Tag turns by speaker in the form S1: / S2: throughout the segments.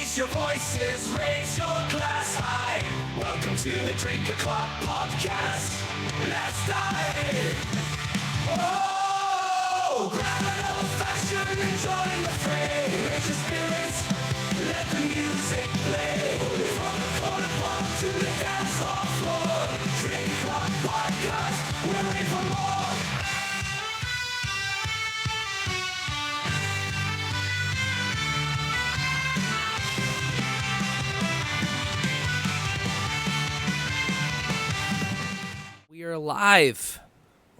S1: Raise your voices, raise your glass high. Welcome to the Drink O'Clock Podcast. Let's dive. Oh, grab an old fashioned and join the fray. Raise your spirits, let the music play. From the corner pub to the dance hall floor. Drink O'Clock Podcast, we're ready for more.
S2: We are live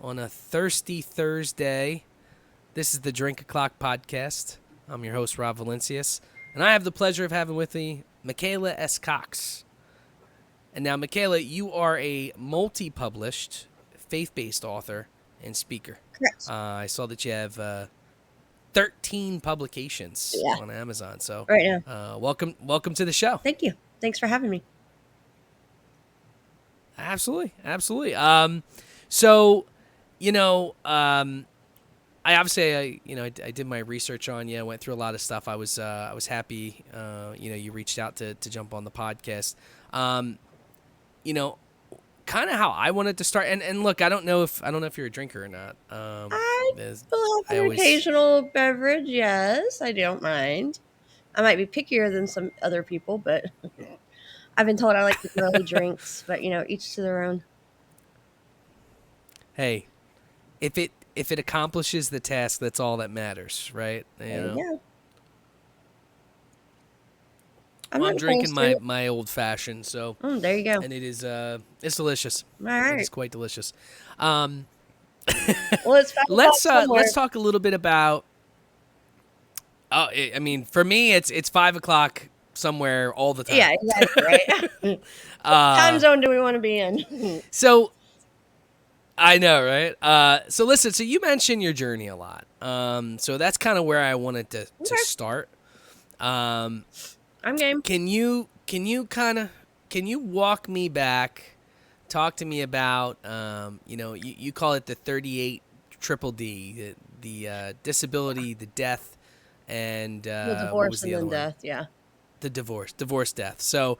S2: on a thirsty Thursday. This is the Drink O'Clock Podcast. I'm your host, Rob Valincius, and I have the pleasure of having with me Michaela S. Cox. And now, Michaela, you are a multi-published, faith-based author and speaker.
S3: Correct.
S2: I saw that you have 13 publications on Amazon. So,
S3: right now.
S2: Welcome to the show.
S3: Thank you. Thanks for having me.
S2: Absolutely. I obviously, I did my research on you. I went through a lot of stuff. I was happy, you reached out to jump on the podcast. Kind of how I wanted to start. And look, I don't know if you're a drinker or not.
S3: I will have an occasional beverage. Yes, I don't mind. I might be pickier than some other people, but I've been told I like the girly drinks, but each to their own.
S2: Hey, if it accomplishes the task, that's all that matters, right?
S3: Yeah.
S2: I'm drinking my old fashioned, so
S3: there you go.
S2: And it is it's delicious.
S3: All right,
S2: it's quite delicious.
S3: Well, it's
S2: let's talk a little bit about. For me, it's 5:00 somewhere all the time.
S3: Yeah, exactly. Right. What time zone do we want to be in?
S2: So, I know, right? So listen. So you mentioned your journey a lot. So that's kind of where I wanted to start.
S3: I'm game.
S2: Can you walk me back? Talk to me about you call it the 38 triple D, the disability, the death, and
S3: the divorce and then death. Yeah.
S2: The divorce, death. So,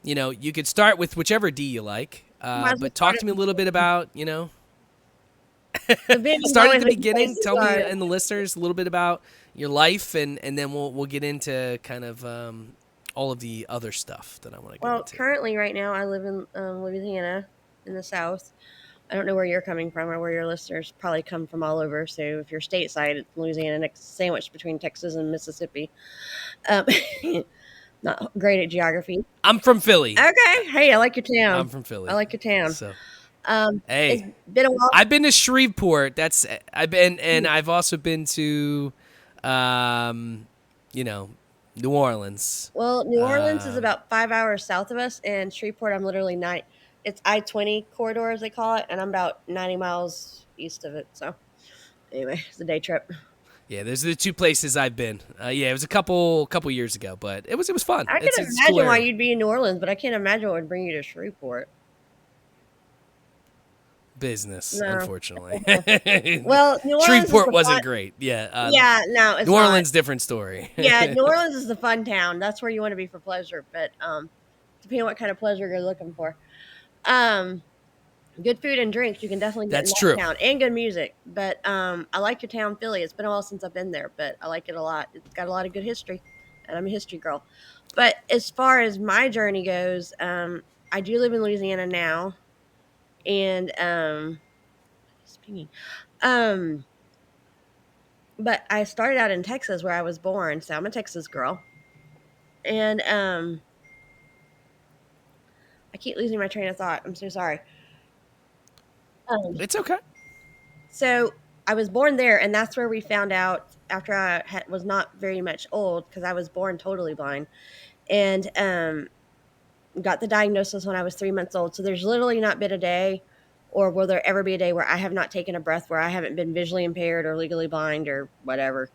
S2: you could start with whichever D you like, but talk to me a little bit about, start at the beginning. Tell me and the listeners a little bit about your life, and then we'll get into kind of all of the other stuff that I want to get into.
S3: Well, currently, right now, I live in Louisiana, in the South. I don't know where you're coming from or where your listeners probably come from all over. So if you're stateside, it's Louisiana, sandwiched between Texas and Mississippi. Not great at geography.
S2: I'm from Philly.
S3: Okay. Hey, I like your town.
S2: I'm from Philly.
S3: I like your town.
S2: So,
S3: hey, it's been a while.
S2: I've been to Shreveport. I've also been to, New Orleans.
S3: Well, New Orleans is about 5 hours south of us, and Shreveport, I'm literally it's I-20 corridor, as they call it, and I'm about 90 miles east of it. So, anyway, it's a day trip.
S2: Yeah, those are the two places I've been. It was a couple years ago, but it was fun.
S3: I can imagine why you'd be in New Orleans, but I can't imagine what would bring you to Shreveport.
S2: Business, unfortunately.
S3: Well, New Orleans
S2: Shreveport wasn't great. Yeah.
S3: No,
S2: New Orleans, different story.
S3: Yeah, New Orleans is the fun town. That's where you want to be for pleasure, but depending on what kind of pleasure you're looking for. Good food and drinks you can definitely get in that town, and good music. But I like your town, Philly. It's been a while since I've been there, but I like it a lot. It's got a lot of good history, and I'm a history girl. But as far as my journey goes, I do live in Louisiana now, and but I started out in Texas where I was born, so I'm a Texas girl, and I keep losing my train of thought. I'm so sorry.
S2: It's okay.
S3: So I was born there, and that's where we found out after I was not very much old, because I was born totally blind, and got the diagnosis when I was 3 months old. So there's literally not been a day, or will there ever be a day, where I have not taken a breath, where I haven't been visually impaired or legally blind or whatever,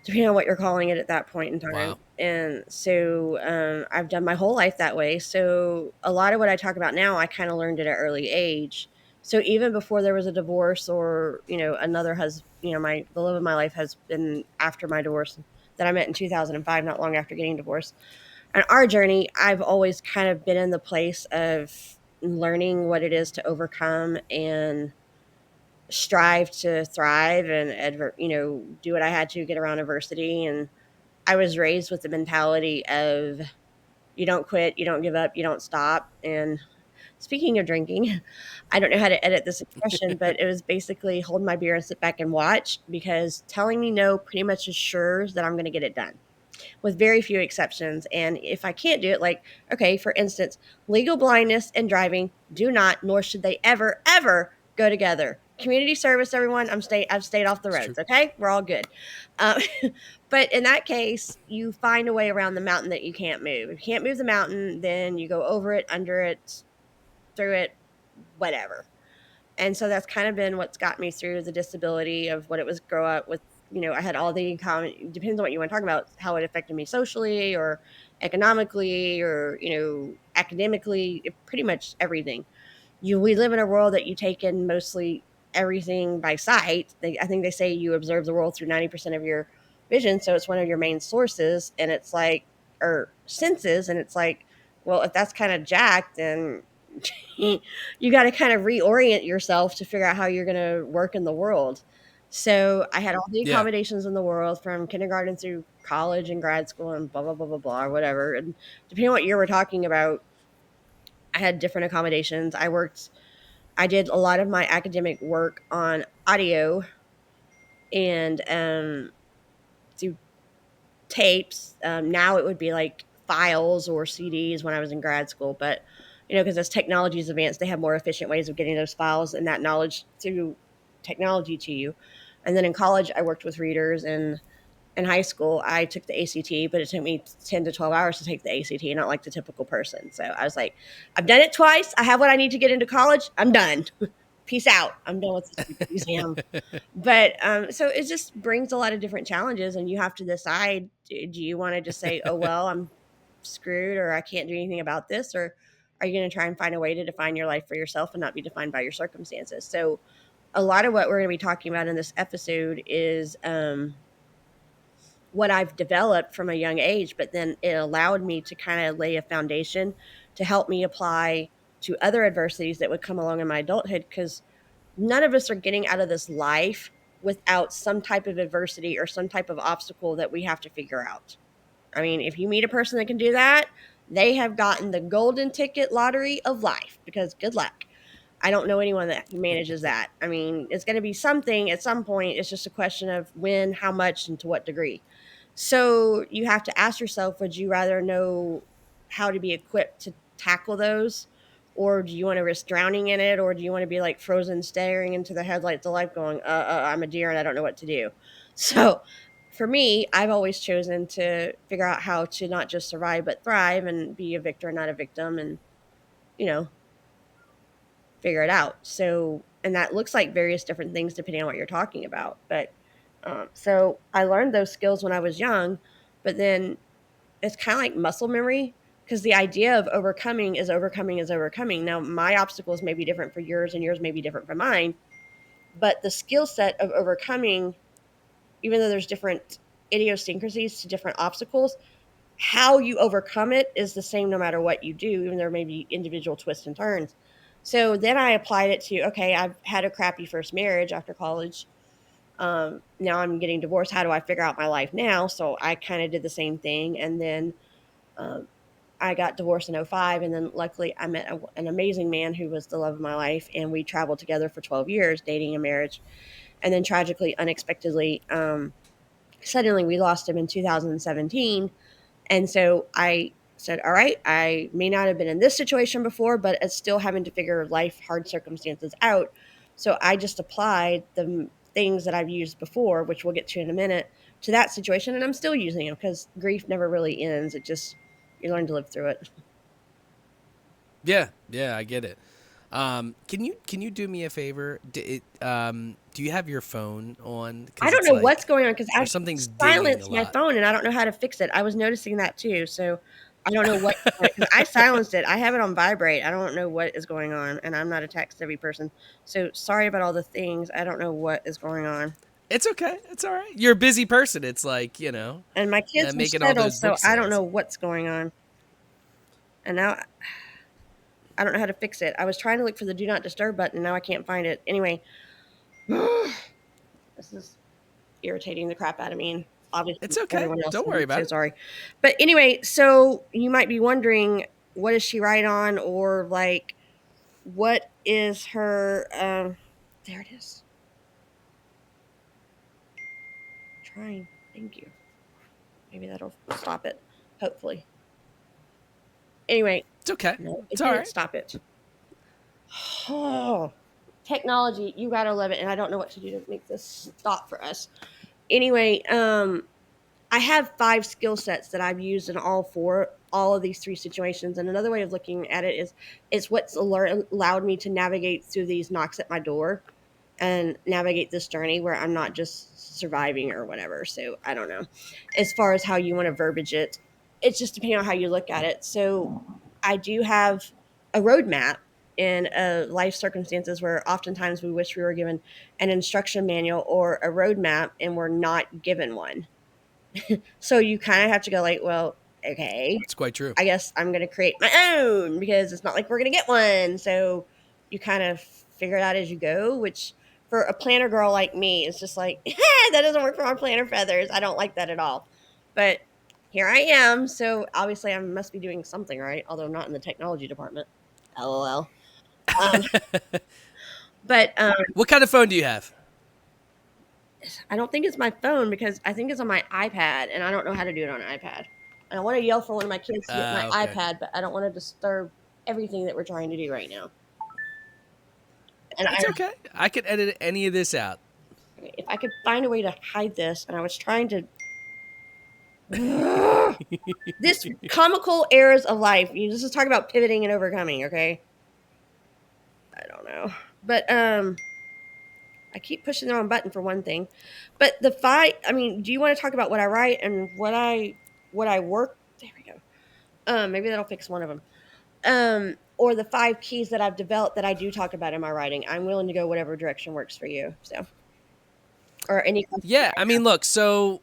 S3: depending on what you're calling it at that point in time.
S2: Wow.
S3: And so I've done my whole life that way. So a lot of what I talk about now, I kind of learned at an early age. So even before there was a divorce, or, another the love of my life has been after my divorce, that I met in 2005, not long after getting divorced. And our journey, I've always kind of been in the place of learning what it is to overcome and strive to thrive and do what I had to get around adversity. And I was raised with the mentality of you don't quit, you don't give up, you don't stop. And speaking of drinking, I don't know how to edit this expression, but it was basically hold my beer and sit back and watch, because telling me no pretty much assures that I'm going to get it done, with very few exceptions. And if I can't do it, like, okay, for instance, legal blindness and driving do not, nor should they ever, ever go together. Community service, everyone. I've stayed off the
S2: It's true.
S3: roads. Okay, we're all good. Um, but in that case, you find a way around the mountain that you can't move. If you can't move the mountain, then you go over it, under it, through it, whatever. And so that's kind of been what's got me through the disability of what it was grow up with. I had all the depends on what you want to talk about, how it affected me socially or economically or, academically, pretty much everything. We live in a world that you take in mostly everything by sight. I think they say you observe the world through 90% of your vision. So it's one of your main sources, and it's like, or senses. And it's like, well, if that's kind of jacked, then you got to kind of reorient yourself to figure out how you're going to work in the world. So I had all the
S2: Yeah.
S3: accommodations in the world from kindergarten through college and grad school and blah, blah, blah, blah, blah, or whatever. And depending on what year we're talking about, I had different accommodations. I did a lot of my academic work on audio and through tapes. Now it would be like files or CDs when I was in grad school, but because as technology is advanced, they have more efficient ways of getting those files and that knowledge through technology to you. And then in college, I worked with readers, and in high school, I took the ACT, but it took me 10 to 12 hours to take the ACT, not like the typical person. So I was like, I've done it twice. I have what I need to get into college. I'm done. Peace out. I'm done with this museum. But so it just brings a lot of different challenges, and you have to decide: do you want to just say, "Oh well, I'm screwed," or "I can't do anything about this," or are you going to try and find a way to define your life for yourself and not be defined by your circumstances? So a lot of what we're going to be talking about in this episode is what I've developed from a young age, but then it allowed me to kind of lay a foundation to help me apply to other adversities that would come along in my adulthood, because none of us are getting out of this life without some type of adversity or some type of obstacle that we have to figure out. I mean, if you meet a person that can do that, they have gotten the golden ticket lottery of life, because good luck. I don't know anyone that manages that. I mean, it's going to be something at some point. It's just a question of when, how much, and to what degree. So you have to ask yourself, would you rather know how to be equipped to tackle those? Or do you want to risk drowning in it? Or do you want to be like frozen, staring into the headlights of life going, I'm a deer and I don't know what to do. So for me, I've always chosen to figure out how to not just survive, but thrive and be a victor, not a victim, and, you know, figure it out. So, and that looks like various different things depending on what you're talking about. But so I learned those skills when I was young, but then it's kind of like muscle memory, because the idea of overcoming is overcoming is overcoming. Now, my obstacles may be different for yours and yours may be different from mine, but the skill set of overcoming, even though there's different idiosyncrasies to different obstacles, how you overcome it is the same no matter what you do, even there may be individual twists and turns. So then I applied it to, okay, I've had a crappy first marriage after college. Now I'm getting divorced. How do I figure out my life now? So I kind of did the same thing. And then um, I got divorced in '05. And then luckily I met an amazing man who was the love of my life. And we traveled together for 12 years, dating and marriage. And then tragically, unexpectedly, suddenly we lost him in 2017. And so I said, all right, I may not have been in this situation before, but it's still having to figure life, hard circumstances out. So I just applied the things that I've used before, which we'll get to in a minute, to that situation. And I'm still using them, because grief never really ends. It just, you learn to live through it.
S2: Yeah, I get it. Can you do me a favor? Do you have your phone on?
S3: I
S2: Because
S3: don't
S2: it's
S3: know what's
S2: like
S3: going on, because I
S2: or something's dinging a
S3: silenced my
S2: lot.
S3: phone and I don't know how to fix it. I was noticing that too. So I don't know what, because I silenced it. I have it on vibrate. I don't know what is going on, and I'm not a tech savvy person. So sorry about all the things. I don't know what is going on.
S2: It's okay. It's all right. You're a busy person. It's like,
S3: And my kids are
S2: making all
S3: settled,
S2: those
S3: so
S2: book
S3: I don't
S2: sales.
S3: know what's going on. And now I don't know how to fix it. I was trying to look for the do not disturb button, and now I can't find it. Anyway, this is irritating the crap out of me, and
S2: It's
S3: obviously
S2: okay.
S3: everyone else.
S2: Don't
S3: So
S2: worry
S3: I'm so
S2: about it.
S3: sorry. But anyway, so you might be wondering, what does she write on, or like, what is her? There it is. Trying. Thank you. Maybe that'll stop it. Hopefully. Anyway,
S2: It's okay.
S3: no, it
S2: It's all
S3: didn't
S2: right.
S3: stop it. Oh, technology, you gotta love it, and I don't know what to do to make this stop for us. Anyway, I have 5 skill sets that I've used in all of these 3 situations. And another way of looking at it is it's what's allowed me to navigate through these knocks at my door and navigate this journey where I'm not just surviving or whatever. So I don't know. As far as how you want to verbiage it, it's just depending on how you look at it. So I do have a roadmap in life circumstances where oftentimes we wish we were given an instruction manual or a roadmap and we're not given one. So you kind of have to go like, well, okay,
S2: It's quite true.
S3: I guess I'm going to create my own because it's not like we're going to get one. So you kind of figure it out as you go, which for a planner girl like me, it's just like, that doesn't work for my planner feathers. I don't like that at all. But here I am. So obviously I must be doing something right, although not in the technology department. LOL. Um, but
S2: What kind of phone do you have?
S3: I don't think it's my phone because I think it's on my iPad, and I don't know how to do it on an iPad. And I want to yell for one of my kids to get my
S2: Okay.
S3: iPad, but I don't want to disturb everything that we're trying to do right now. And
S2: It's okay. I could edit any of this out.
S3: if I could find a way to hide this, and I was trying to. This comical errors of life. You just talk about pivoting and overcoming, okay? I don't know, but I keep pushing the wrong button for one thing. But the fight. I mean, do you want to talk about what I write and what I work? There we go. Maybe that'll fix one of them. Or the 5 keys that I've developed that I do talk about in my writing. I'm willing to go whatever direction works for you. So, or any.
S2: Yeah, I mean, look, so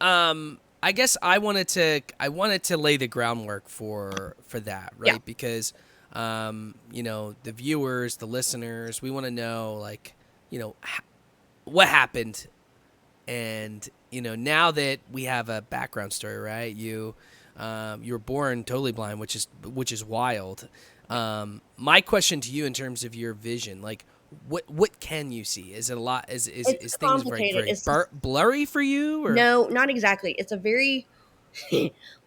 S2: I guess I wanted to lay the groundwork for that,
S3: Yeah.
S2: right? Because the viewers, the listeners, we want to know like, what happened, and now that we have a background story, right? You were born totally blind, which is wild. My question to you in terms of your vision, like what can you see? Is it a lot? Is
S3: It's
S2: things very
S3: complicated.
S2: very blurry for you, or
S3: No, not exactly. It's a very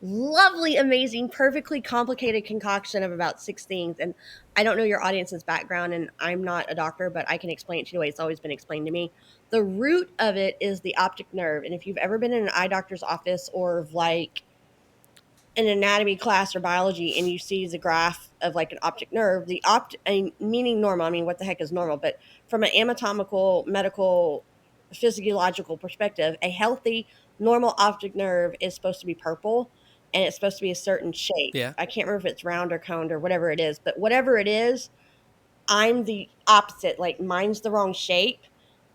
S3: lovely, amazing, perfectly complicated concoction of about 6 things. And I don't know your audience's background, and I'm not a doctor, but I can explain it to you the way it's always been explained to me. The root of it is the optic nerve. And if you've ever been in an eye doctor's office or like an anatomy class or biology and you see the graph of like an optic nerve, meaning normal, I mean, what the heck is normal? But from an anatomical, medical, physiological perspective, a healthy, normal optic nerve is supposed to be purple and it's supposed to be a certain shape.
S2: yeah?
S3: I can't remember if it's round or coned or whatever it is, but whatever it is, I'm the opposite. Like mine's the wrong shape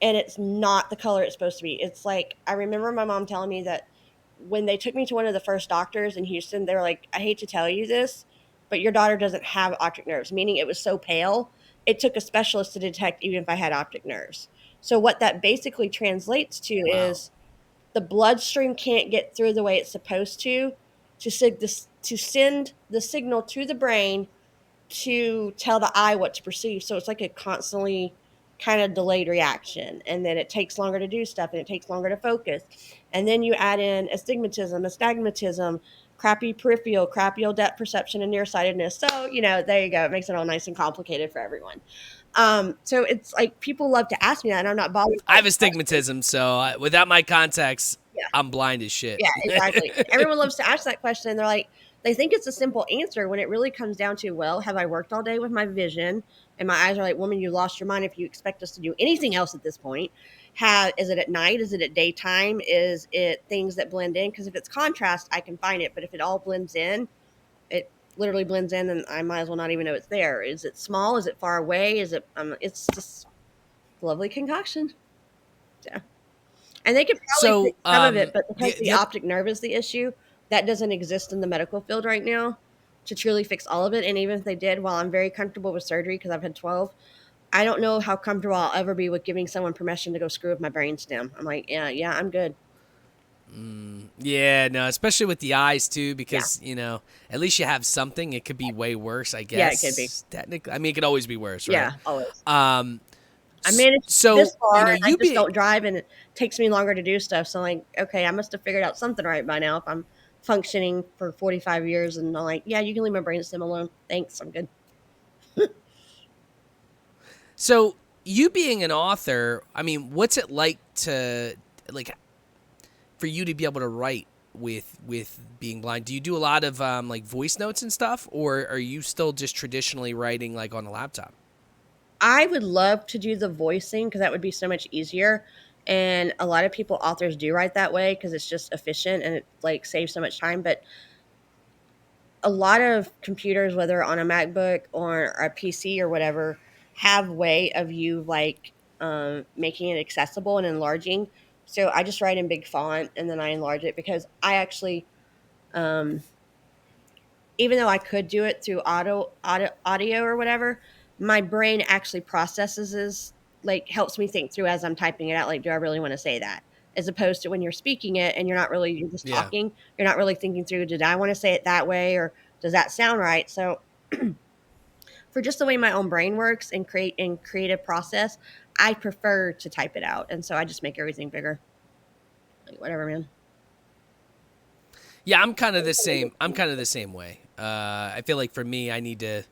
S3: and it's not the color it's supposed to be. It's like I remember my mom telling me that when they took me to one of the first doctors in Houston, they were like, I hate to tell you this, but your daughter doesn't have optic nerves, meaning it was so pale, it took a specialist to detect even if I had optic nerves. So what that basically translates to
S2: Wow.
S3: is the bloodstream can't get through the way it's supposed to send the signal to the brain to tell the eye what to perceive. So it's like a constantly kind of delayed reaction. And then it takes longer to do stuff and it takes longer to focus. And then you add in astigmatism, crappy peripheral, crappy depth perception, and nearsightedness. So, there you go. It makes it all nice and complicated for everyone. So it's like people love to ask me that, and I'm not bothered
S2: I
S3: by
S2: have
S3: the question.
S2: astigmatism, so without my contacts,
S3: Yeah.
S2: I'm blind as shit.
S3: Yeah, exactly. And everyone loves to ask that question. And they're like, they think it's a simple answer when it really comes down to, well, have I worked all day with my vision? And my eyes are like, woman, you lost your mind if you expect us to do anything else at this point. Is it at night? Is it at daytime? Is it things that blend in? Because if it's contrast, I can find it. But if it all blends in, it literally blends in and I might as well not even know it's there. Is it small? Is it far away? It's just lovely concoction. So, and they could probably
S2: So
S3: fix some of it, but because the
S2: the
S3: optic nerve is the issue, that doesn't exist in the medical field right now to truly fix all of it. And even if they did, while I'm very comfortable with surgery because I've had 12, I don't know how comfortable I'll ever be with giving someone permission to go screw with my brainstem. I'm like, yeah, I'm good.
S2: Yeah, no, especially with the eyes too,
S3: Yeah.
S2: because at least you have something. It could be way worse, I guess.
S3: Yeah, it could be.
S2: Technically, I mean, it could always be worse, right?
S3: Yeah, always.
S2: Um,
S3: I managed
S2: so
S3: this far, and I
S2: you
S3: just
S2: be
S3: don't drive, and it takes me longer to do stuff. So, like, okay, I must have figured out something right by now if I'm functioning for 45 years. And I'm like, yeah, you can leave my brainstem alone. Thanks, I'm good.
S2: so you being an author. I mean, what's it like to like for you to be able to write with being blind? Do you do a lot of like voice notes and stuff, or are you still just traditionally writing like on a laptop?
S3: I would love to do the voicing because that would be so much easier. And a lot of people, authors, do write that way because it's just efficient and it like saves so much time. But a lot of computers, whether on a MacBook or a PC or whatever, have way of you like making it accessible and enlarging. So I just write in big font and then I enlarge it because I actually, um, even though I could do it through audio or whatever, my brain actually processes is like helps me think through as I'm typing it out. Like, do I really want to say that? As opposed to when you're speaking it and you're just
S2: Yeah.
S3: talking, you're not really thinking through, did I want to say it that way or does that sound right? So for just the way my own brain works and creative process, I prefer to type it out. And so I just make everything bigger. Like whatever, man.
S2: Yeah, I'm kind of the same. I'm kind of the same way. I feel like for me, I need to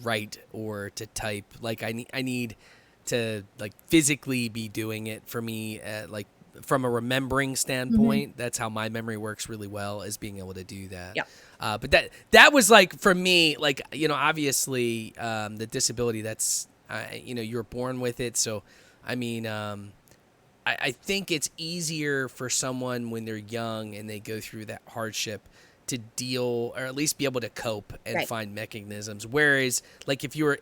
S2: write or to type. Like I need to like physically be doing it. For me, like from a remembering standpoint, that's how my memory works really well, is being able to do that.
S3: Yeah.
S2: But that was like for me, like obviously the disability. That's you're born with it. So I mean. I think it's easier for someone when they're young and they go through that hardship to deal, or at least be able to cope and
S3: Right.
S2: find mechanisms. Whereas, like if you're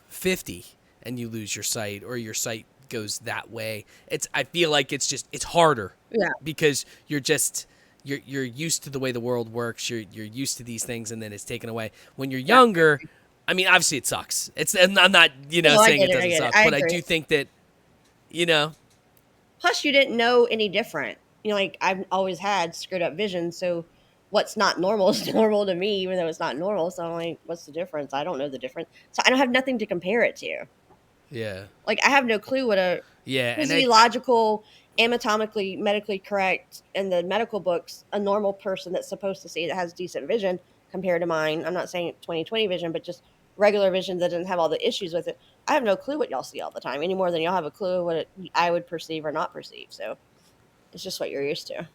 S2: 50 and you lose your sight, or your sight goes that way, I feel like it's harder.
S3: Yeah.
S2: Because you're used to the way the world works. You're used to these things, and then it's taken away. When you're younger, I mean, obviously it sucks. I'm not
S3: No, I
S2: saying
S3: get
S2: it
S3: it, I
S2: doesn't
S3: get it.
S2: suck,
S3: I
S2: but I
S3: agree.
S2: do think that.
S3: Plus, you didn't know any different. Like I've always had screwed up vision, so what's not normal is normal to me, even though it's not normal. So I'm like, what's the difference? I don't know the difference. So I don't have nothing to compare it to.
S2: Yeah.
S3: Like I have no clue what a
S2: Yeah. And
S3: physiological, anatomically, medically correct in the medical books, a normal person that's supposed to see that has decent vision compared to mine. I'm not saying 20/20 vision, but just regular vision that doesn't have all the issues with it. I have no clue what y'all see all the time, any more than y'all have a clue what I would perceive or not perceive. So it's just what you're used to.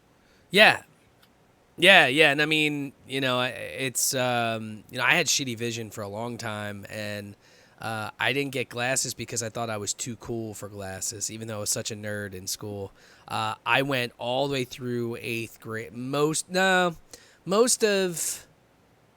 S2: yeah. Yeah. Yeah. And I mean, it's, I had shitty vision for a long time, and I didn't get glasses because I thought I was too cool for glasses, even though I was such a nerd in school. I went all the way through 8th grade, most of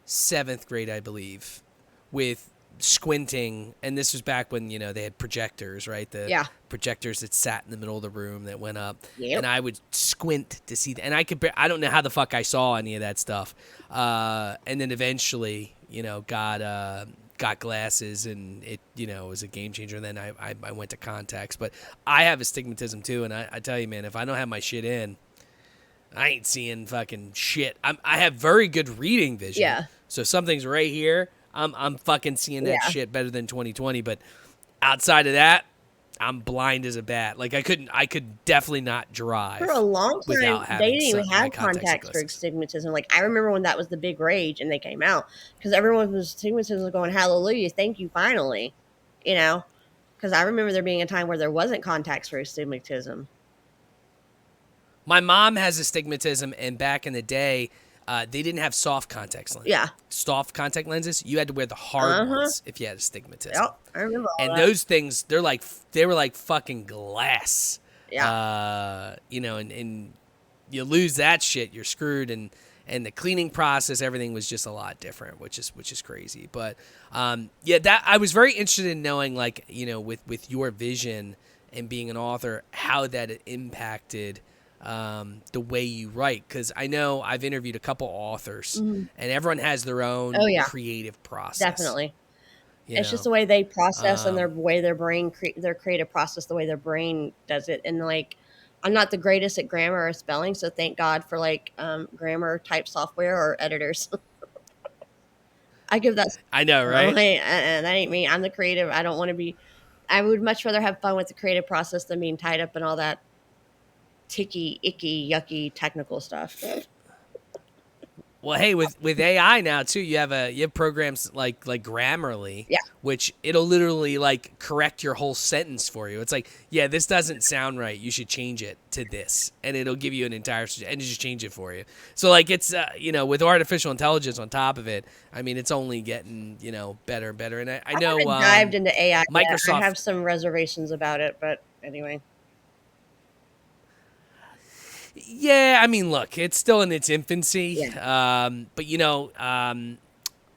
S2: 7th grade, I believe, with squinting. And this was back when they had projectors, right? The projectors that sat in the middle of the room that went up.
S3: Yep.
S2: And I would squint to see that, and I don't know how the fuck I saw any of that stuff. And then eventually got glasses, and it was a game changer. And then I went to contacts. But I have astigmatism too, and I tell you, man, if I don't have my shit in, I ain't seeing fucking shit. I have very good reading vision.
S3: Yeah.
S2: So something's right here. I'm fucking seeing that
S3: Yeah.
S2: shit better than 20/20. But outside of that, I'm blind as a bat. Like I could definitely not drive
S3: For a long time,
S2: without having
S3: they didn't even
S2: my
S3: have
S2: contacts and
S3: contacts for
S2: glasses.
S3: astigmatism. Like I remember when that was the big rage and they came out because everyone with astigmatism was going, "Hallelujah, thank you, finally," Because I remember there being a time where there wasn't contacts for astigmatism.
S2: My mom has astigmatism, and back in the day, they didn't have soft contact lenses.
S3: Yeah.
S2: Soft contact lenses, you had to wear the hard
S3: Uh-huh.
S2: ones if you had astigmatism.
S3: Yep, I remember all
S2: And
S3: that.
S2: those things, they were like fucking glass.
S3: Yeah.
S2: And you lose that shit, you're screwed. And the cleaning process, everything was just a lot different, which is crazy. But that I was very interested in knowing, like, with your vision and being an author, how that impacted the way you write. Because I know I've interviewed a couple authors,
S3: Mm-hmm.
S2: and everyone has their own
S3: Oh yeah,
S2: creative process.
S3: definitely.
S2: You
S3: It's just
S2: know,
S3: the way they process and
S2: um,
S3: their way their brain their creative process, the way their brain does it. And like, I'm not the greatest at grammar or spelling, so thank God for like grammar type software or editors. I give that.
S2: I know,
S3: I'm
S2: right?
S3: like, that ain't me. I'm the creative. I don't want to be. I would much rather have fun with the creative process than being tied up in all that ticky, icky, yucky technical stuff.
S2: Well, hey, with AI now too, you have programs like Grammarly,
S3: Yeah.
S2: which it'll literally like correct your whole sentence for you. It's like, yeah, this doesn't sound right. You should change it to this, and it'll give you an entire and just change it for you. So like it's with artificial intelligence on top of it, I mean, it's only getting better and better. And I
S3: I
S2: know
S3: haven't dived into AI yet. I
S2: Microsoft.
S3: have some reservations about it, but anyway.
S2: Yeah, I mean, look, it's still in its infancy,
S3: Yeah.
S2: but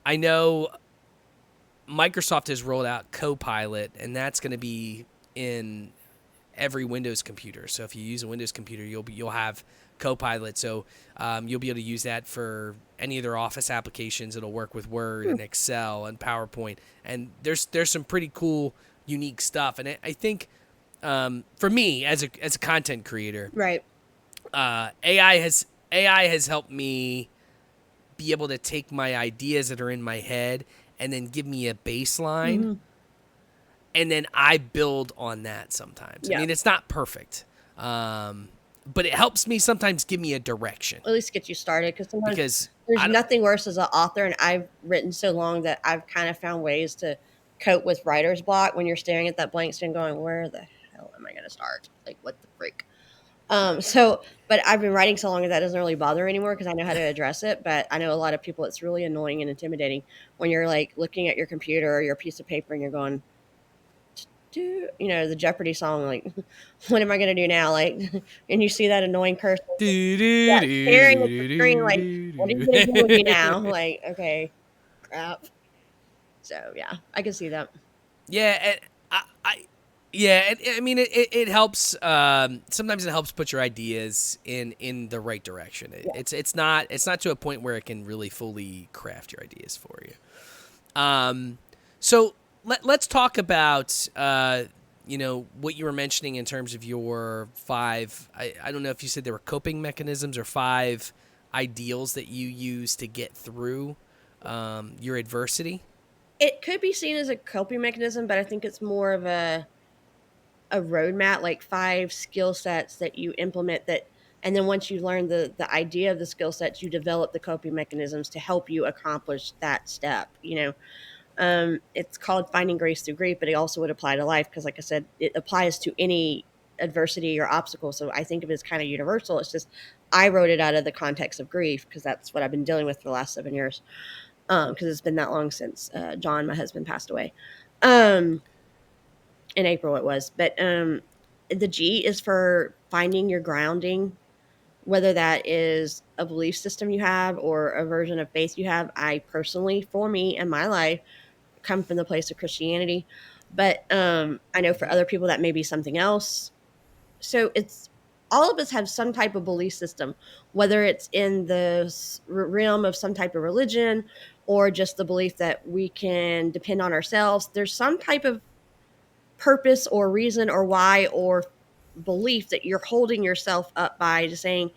S2: I know Microsoft has rolled out Copilot, and that's going to be in every Windows computer. So if you use a Windows computer, you'll have Copilot. So you'll be able to use that for any of their Office applications. It'll work with Word and Excel and PowerPoint, and there's some pretty cool, unique stuff. And I think for me as a content creator,
S3: Right.
S2: AI has helped me be able to take my ideas that are in my head and then give me a baseline,
S3: Mm-hmm.
S2: and then I build on that sometimes.
S3: Yeah.
S2: I mean, it's not perfect, but it helps me sometimes give me a direction.
S3: At least get you started, because sometimes
S2: Because
S3: there's nothing worse as an author, and I've written so long that I've kind of found ways to cope with writer's block when you're staring at that blank screen going, where the hell am I going to start? Like, what the freak? But I've been writing so long that doesn't really bother anymore because I know how to address it. But I know a lot of people, it's really annoying and intimidating when you're like looking at your computer or your piece of paper and you're going, the Jeopardy song, like, what am I going to do now? Like, and you see that annoying person staring at the screen, like, what are you going to do with me now? Like, okay, crap. So yeah, I can see that.
S2: Yeah, and yeah, I mean, it helps. Sometimes it helps put your ideas in the right direction. It's not to a point where it can really fully craft your ideas for you. So let's talk about what you were mentioning in terms of your 5. I don't know if you said there were coping mechanisms or 5 ideals that you use to get through your adversity.
S3: It could be seen as a coping mechanism, but I think it's more of a roadmap, like 5 skill sets that you implement that, and then once you learn the idea of the skill sets, you develop the coping mechanisms to help you accomplish that step. It's called Finding Grace Through Grief, but it also would apply to life because, like I said, it applies to any adversity or obstacle. So I think of it as kind of universal. It's just I wrote it out of the context of grief because that's what I've been dealing with for the last 7 years. Because it's been that long since John, my husband, passed away. In April it was. But the G is for finding your grounding, whether that is a belief system you have or a version of faith you have. I personally, for me and my life, come from the place of Christianity. But I know for other people that may be something else. So it's all of us have some type of belief system, whether it's in the realm of some type of religion or just the belief that we can depend on ourselves. There's some type of purpose or reason or why or belief that you're holding yourself up by, just saying,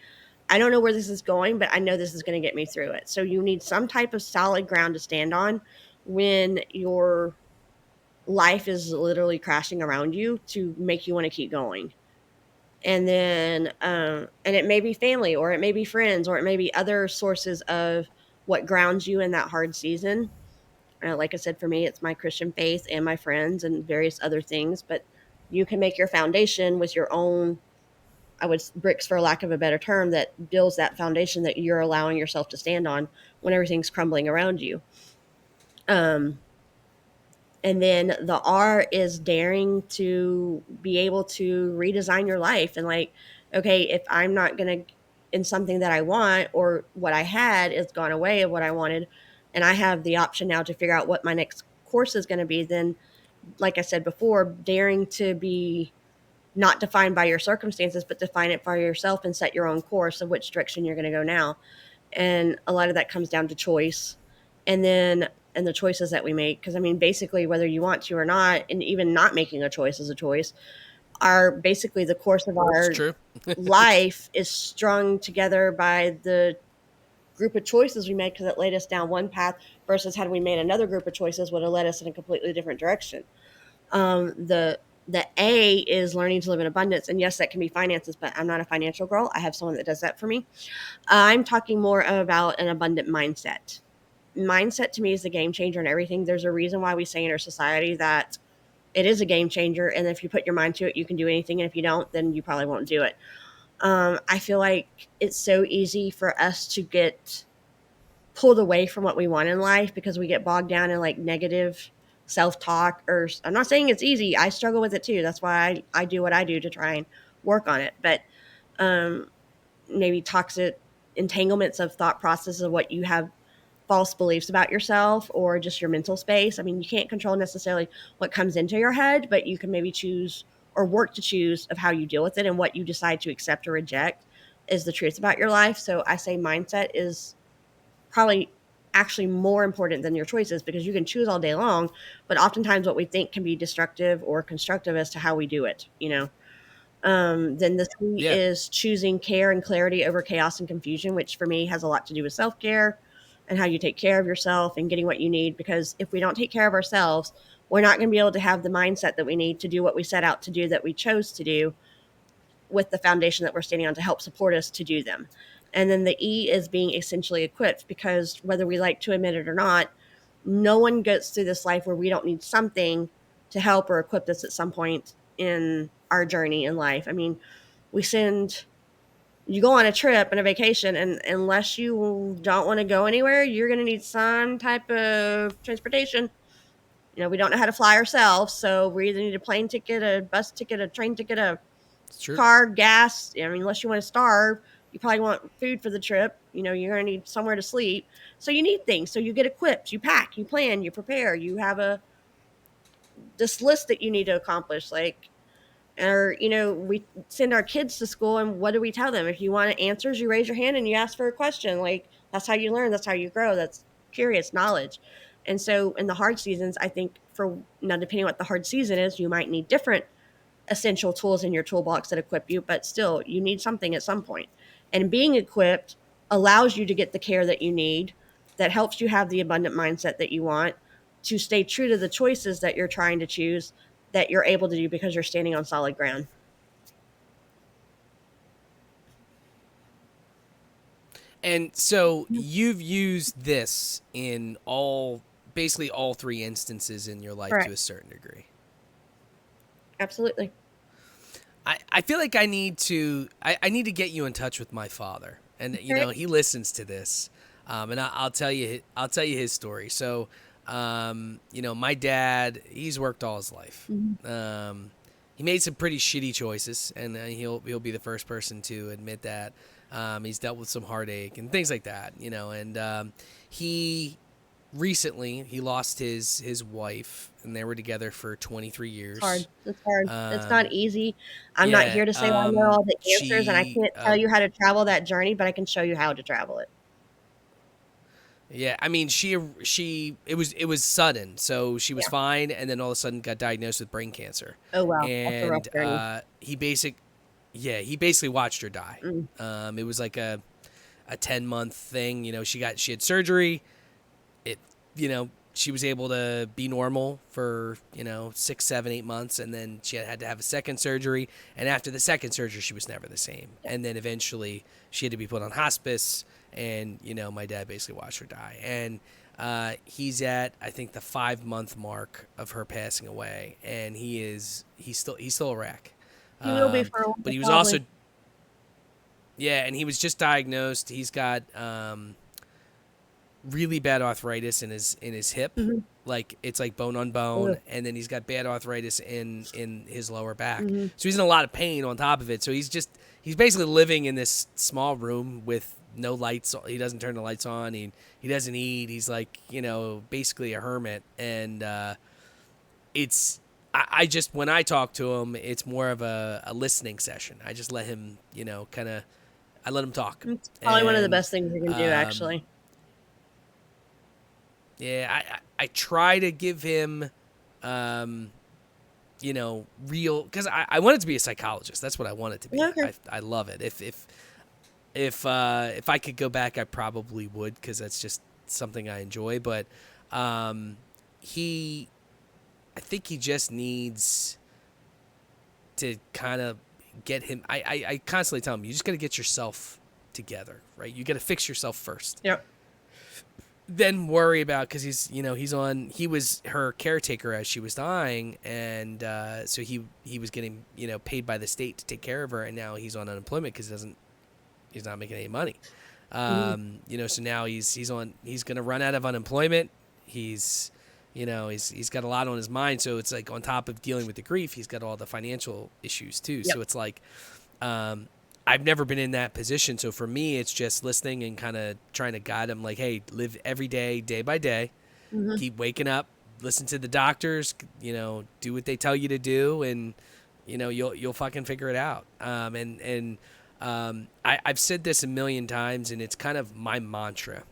S3: I don't know where this is going, but I know this is going to get me through it. So you need some type of solid ground to stand on when your life is literally crashing around you to make you want to keep going. And then and it may be family, or it may be friends, or it may be other sources of what grounds you in that hard season. Like I said, for me, it's my Christian faith and my friends and various other things. But you can make your foundation with your own, I would, bricks for lack of a better term, that builds that foundation that you're allowing yourself to stand on when everything's crumbling around you. And then the R is daring to be able to redesign your life. And like, okay, if I'm not going to, in something that I want, or what I had is gone away of what I wanted, and I have the option now to figure out what my next course is going to be, then, like I said before, daring to be not defined by your circumstances, but define it for yourself and set your own course of which direction you're going to go now. And a lot of that comes down to choice, and the choices that we make. Because I mean, basically, whether you want to or not, and even not making a choice is a choice, are basically the course of
S2: It's
S3: our
S2: true.
S3: life is strung together by the group of choices we made, because it laid us down one path versus had we made another group of choices would have led us in a completely different direction. The A is learning to live in abundance, and yes, that can be finances, but I'm not a financial girl. I have someone that does that for me. I'm talking more about an abundant mindset. Mindset to me is the game changer in everything. There's a reason why we say in our society that it is a game changer, and if you put your mind to it, you can do anything, and if you don't, then you probably won't do it. I feel like it's so easy for us to get pulled away from what we want in life because we get bogged down in like negative self-talk. Or I'm not saying it's easy, I struggle with it too. That's why I do what I do to try and work on it. But um, maybe toxic entanglements of thought processes of what you have, false beliefs about yourself, or just your mental space. I mean, you can't control necessarily what comes into your head, but you can maybe choose or work to choose of how you deal with it, and what you decide to accept or reject is the truth about your life. So I say mindset is probably actually more important than your choices, because you can choose all day long, but oftentimes what we think can be destructive or constructive as to how we do it, you know. Then the C
S2: Yeah.
S3: is choosing care and clarity over chaos and confusion, which for me has a lot to do with self-care and how you take care of yourself and getting what you need. Because if we don't take care of ourselves, we're not going to be able to have the mindset that we need to do what we set out to do, that we chose to do, with the foundation that we're standing on to help support us to do them. And then the E is being essentially equipped, because whether we like to admit it or not, no one goes through this life where we don't need something to help or equip us at some point in our journey in life. I mean, we send you go on a trip and a vacation, and unless you don't want to go anywhere, you're going to need some type of transportation. You know, we don't know how to fly ourselves, so we either need a plane ticket, a bus ticket, a train ticket, a
S2: It's true.
S3: car, gas. I mean, unless you want to starve, you probably want food for the trip. You know, you're going to need somewhere to sleep. So you need things. So you get equipped, you pack, you plan, you prepare, you have this list that you need to accomplish. Like, or, you know, we send our kids to school, and what do we tell them? If you want answers, you raise your hand and you ask for a question. Like, that's how you learn. That's how you grow. That's curious knowledge. And so in the hard seasons, I think, for now, depending on what the hard season is, you might need different essential tools in your toolbox that equip you, but still you need something at some point. And being equipped allows you to get the care that you need, that helps you have the abundant mindset that you want, to stay true to the choices that you're trying to choose, that you're able to do because you're standing on solid ground.
S2: And so you've used this in basically all three instances in your life to
S3: Correct.
S2: a certain degree.
S3: Absolutely.
S2: I feel like I need to get you in touch with my father, and you
S3: Okay.
S2: know he listens to this, and I'll tell you his story. So, you know, my dad, he's worked all his life. He made some pretty shitty choices, and he'll be the first person to admit that. He's dealt with some heartache and things like that, you know, and he recently he lost his wife, and they were together for 23 years.
S3: It's hard. It's hard. It's not
S2: Um,
S3: easy. I'm not
S2: yeah,
S3: here to say I know all the answers, and I
S2: she
S3: can't tell you how to travel that journey, but I can show you how to travel it.
S2: yeah, I mean she it was sudden, so she was
S3: Yeah.
S2: fine, and then all of a sudden got diagnosed with brain cancer.
S3: Oh wow, that's a rough
S2: And
S3: journey.
S2: he basically watched her die.
S3: Mm.
S2: It was like a 10-month thing, you know. She had surgery. It, you know, she was able to be normal for, you know, 6, 7, 8 months, and then she had to have a second surgery, and after the second surgery she was never the same. And then eventually she had to be put on hospice, and, you know, my dad basically watched her die. And he's at, I think, the 5-month mark of her passing away, and he's still a wreck.
S3: He will be for a while,
S2: But he was
S3: probably.
S2: also, yeah, and he was just diagnosed. He's got really bad arthritis in his hip.
S3: Mhm.
S2: Like, it's like bone on bone.
S3: Ugh.
S2: And then he's got bad arthritis in his lower back.
S3: Mhm.
S2: So he's in a lot of pain on top of it. So he's basically living in this small room with no lights. He doesn't turn the lights on. He doesn't eat. He's like, you know, basically a hermit. And I just, when I talk to him, it's more of a listening session. I just let him, I let him talk.
S3: It's probably one of the
S2: And,
S3: best things you can do, actually.
S2: Yeah, I try to give him, real, because I want it to be a psychologist. That's what I want it to be.
S3: Okay.
S2: I love it. If I could go back, I probably would, because that's just something I enjoy. But I think he just needs to kind of get him. I constantly tell him, you just got to get yourself together, right? You got to fix yourself first.
S3: Yep.
S2: Then worry about, because he was her caretaker as she was dying, and so he was getting paid by the state to take care of her, and now he's on unemployment because he's not making any money. So now he's gonna run out of unemployment. He's got a lot on his mind, so it's like on top of dealing with the grief, he's got all the financial issues too.
S3: Yep.
S2: So it's like I've never been in that position. So for me, it's just listening and kind of trying to guide him, like, hey, live every day, day by day. Keep waking up, listen to the doctors, do what they tell you to do, and you'll fucking figure it out. I've said this a million times, and it's kind of my mantra.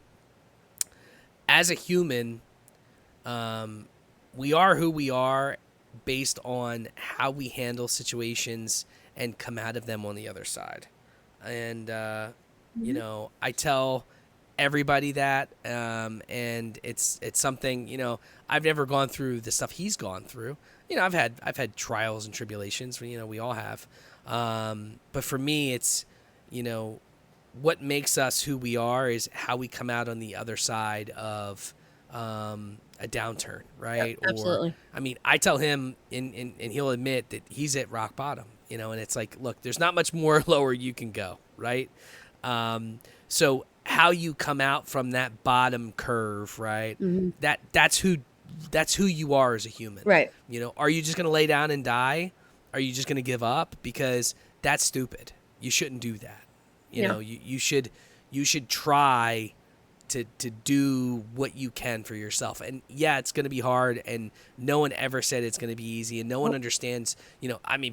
S2: As a human, we are who we are based on how we handle situations and come out of them on the other side. And, I tell everybody that, and it's something, I've never gone through the stuff he's gone through. I've had trials and tribulations, we all have. But for me, it's, what makes us who we are is how we come out on the other side of, a downturn, right?
S3: Yep, absolutely.
S2: Or, I tell him, and he'll admit that he's at rock bottom, and it's like, look, there's not much more lower you can go, right? So how you come out from that bottom curve, right? That's who you are as a human,
S3: Right?
S2: Are you just gonna lay down and die? Are you just gonna give up? Because that's stupid. You shouldn't do that. You should try to do what you can for yourself. And yeah, it's going to be hard, and no one ever said it's going to be easy, and no one understands,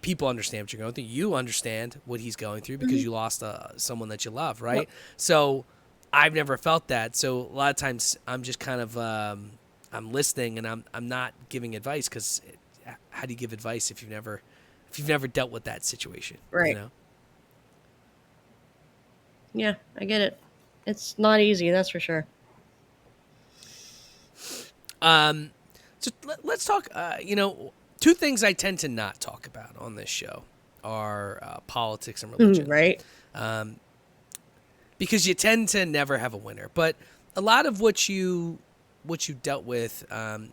S2: people understand what you're going through. You understand what he's going through because you lost someone that you love, right?
S3: Yep.
S2: So I've never felt that. So a lot of times I'm just kind of, I'm listening, and I'm not giving advice, because how do you give advice if you've never dealt with that situation?
S3: Right. Yeah, I get it. It's not easy, that's for sure.
S2: So let's talk, two things I tend to not talk about on this show are politics and religion.
S3: Right.
S2: Because you tend to never have a winner. But a lot of what you dealt with,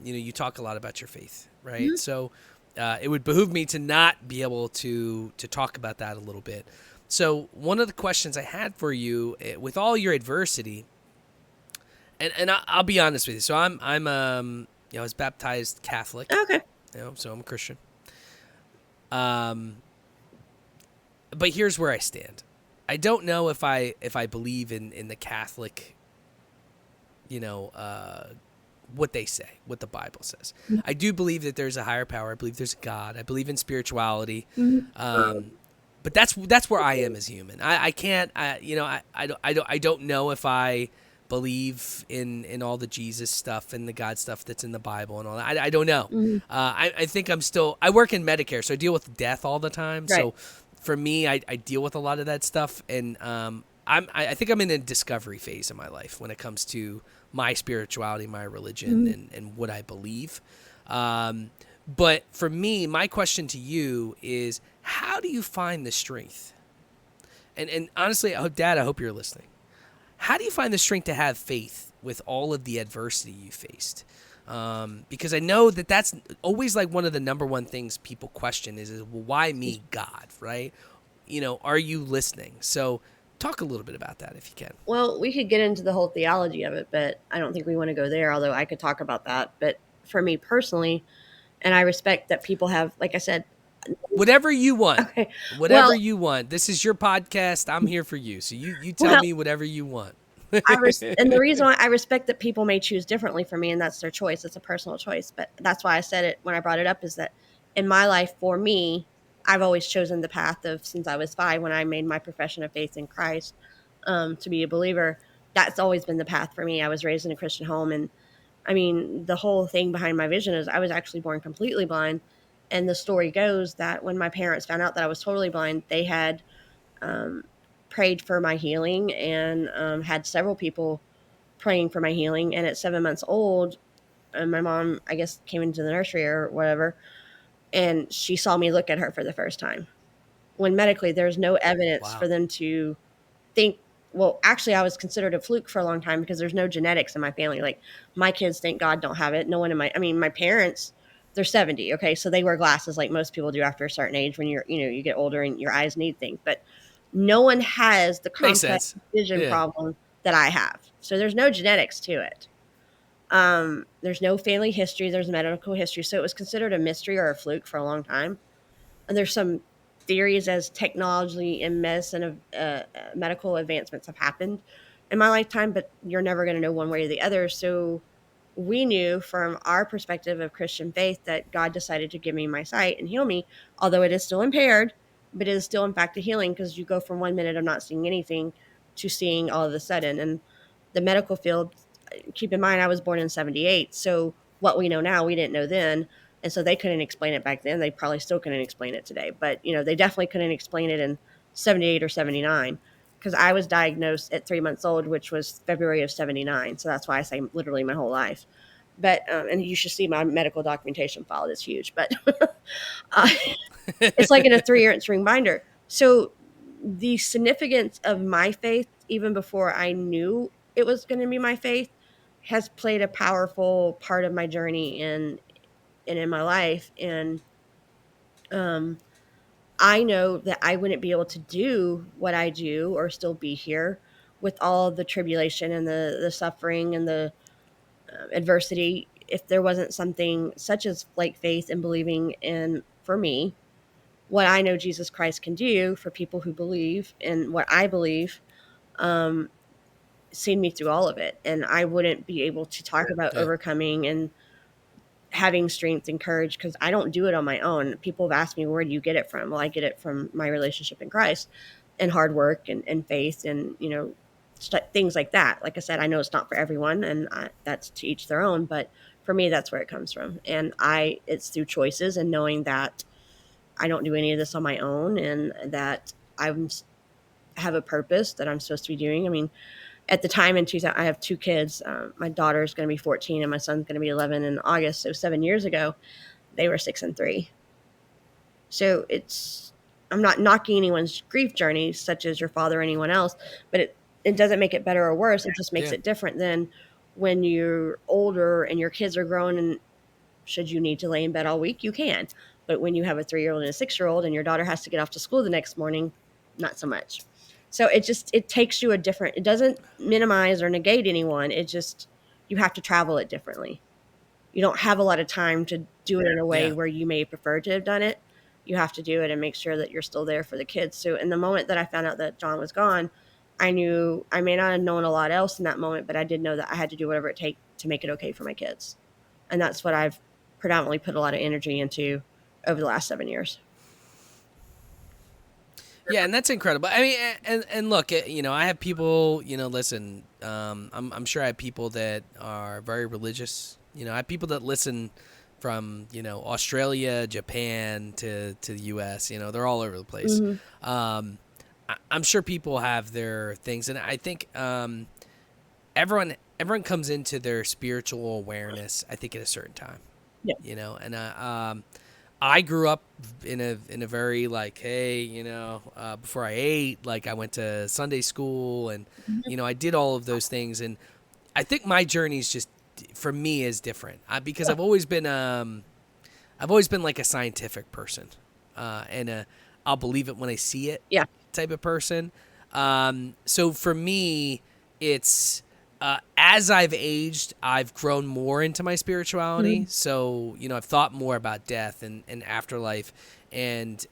S2: you talk a lot about your faith, right? So it would behoove me to not be able to talk about that a little bit. So one of the questions I had for you, with all your adversity, and I'll be honest with you. So I'm I was baptized Catholic.
S3: Okay.
S2: So I'm a Christian. But here's where I stand. I don't know if I believe in the Catholic, what they say, what the Bible says. I do believe that there's a higher power. I believe there's a God. I believe in spirituality. But that's where I am as a human. I can't. I don't know if I believe in all the Jesus stuff and the God stuff that's in the Bible and all that. I don't know. I think I'm still. I work in Medicare, so I deal with death all the time.
S3: Right.
S2: So for me, I deal with a lot of that stuff, and I think I'm in a discovery phase in my life when it comes to my spirituality, my religion, and what I believe. But for me, my question to you is, how do you find the strength? And honestly, Dad, I hope you're listening. How do you find the strength to have faith with all of the adversity you faced? Because I know that that's always like one of the number one things people question is well, why me, God, right? Are you listening? So talk a little bit about that if you can.
S3: Well, we could get into the whole theology of it, but I don't think we want to go there, although I could talk about that. But for me personally, and I respect that people have, like I said,
S2: whatever you want.
S3: Okay.
S2: Whatever you want. This is your podcast. I'm here for you. So you tell me whatever you want.
S3: And the reason why I respect that people may choose differently for me, and that's their choice. It's a personal choice. But that's why I said it when I brought it up, is that in my life, for me, I've always chosen the path of, since I was 5, when I made my profession of faith in Christ, to be a believer. That's always been the path for me. I was raised in a Christian home, and I mean, the whole thing behind my vision is I was actually born completely blind. And the story goes that when my parents found out that I was totally blind, they had um, prayed for my healing, and had several people praying for my healing. And at 7 months old, my mom, I guess, came into the nursery or whatever, and she saw me look at her for the first time. When medically, there's no evidence
S2: Wow.
S3: for them to think, well, actually, I was considered a fluke for a long time because there's no genetics in my family. Like, my kids, thank God, don't have it. No one in my, I mean, my parents, they're 70. Okay. So they wear glasses like most people do after a certain age when you're, you get older and your eyes need things. But no one has the
S2: Makes
S3: complex
S2: sense.
S3: vision
S2: Yeah.
S3: problem that I have. So there's no genetics to it. There's no family history. There's medical history. So it was considered a mystery or a fluke for a long time. And there's some theories as technology and medicine of medical advancements have happened in my lifetime, but you're never going to know one way or the other. So we knew from our perspective of Christian faith that God decided to give me my sight and heal me, although it is still impaired, but it is still in fact a healing, because you go from 1 minute of not seeing anything to seeing all of a sudden. And the medical field, keep in mind, I was born in 78. So what we know now, we didn't know then. And so they couldn't explain it back then. They probably still couldn't explain it today. But, they definitely couldn't explain it in 78 or 79, because I was diagnosed at 3 months old, which was February of 79. So that's why I say literally my whole life. But, and you should see my medical documentation file. It's huge. But uh, it's like in a 3-inch ring binder. So the significance of my faith, even before I knew it was going to be my faith, has played a powerful part of my journey and in my life. And um, I know that I wouldn't be able to do what I do or still be here with all the tribulation and the suffering and the adversity if there wasn't something such as like faith and believing in, for me, what I know Jesus Christ can do for people who believe and what I believe. um, Seen me through all of it, and I wouldn't be able to talk about
S2: Yeah.
S3: overcoming and having strength and courage, because I don't do it on my own. People have asked me, where do you get it from? Well, I get it from my relationship in Christ and hard work and faith and, things like that. Like I said, I know it's not for everyone, and that's to each their own. But for me, that's where it comes from. And it's through choices and knowing that I don't do any of this on my own, and that have a purpose that I'm supposed to be doing. I mean, at the time in 2000, I have 2 kids. My daughter's going to be 14 and my son's going to be 11 in August. So 7 years ago, they were 6 and 3. So I'm not knocking anyone's grief journey, such as your father or anyone else, but it doesn't make it better or worse. It just makes
S2: Yeah.
S3: it different than when you're older and your kids are grown, and should you need to lay in bed all week, you can. But when you have a 3-year-old and a 6-year-old and your daughter has to get off to school the next morning, not so much. So it takes you it doesn't minimize or negate anyone. It just, you have to travel it differently. You don't have a lot of time to do it in a way
S2: Yeah.
S3: where you may prefer to have done it. You have to do it and make sure that you're still there for the kids. So in the moment that I found out that John was gone, I knew I may not have known a lot else in that moment, but I did know that I had to do whatever it takes to make it okay for my kids. And that's what I've predominantly put a lot of energy into over the last 7 years.
S2: Yeah, and that's incredible. I mean, and look, I have people, listen. I'm sure I have people that are very religious. I have people that listen from Australia, Japan to the U.S. They're all over the place.
S3: Mm-hmm.
S2: I'm sure people have their things, and I think everyone comes into their spiritual awareness, I think, at a certain time.
S3: Yeah.
S2: And I grew up in a very like, hey, before I ate, like I went to Sunday school and, I did all of those things. And I think my journey is just, for me, is different because I've always been like a scientific person, and I'll believe it when I see it type of person. So for me, it's, as I've aged, I've grown more into my spirituality.
S3: Mm-hmm.
S2: So, I've thought more about death and afterlife. And,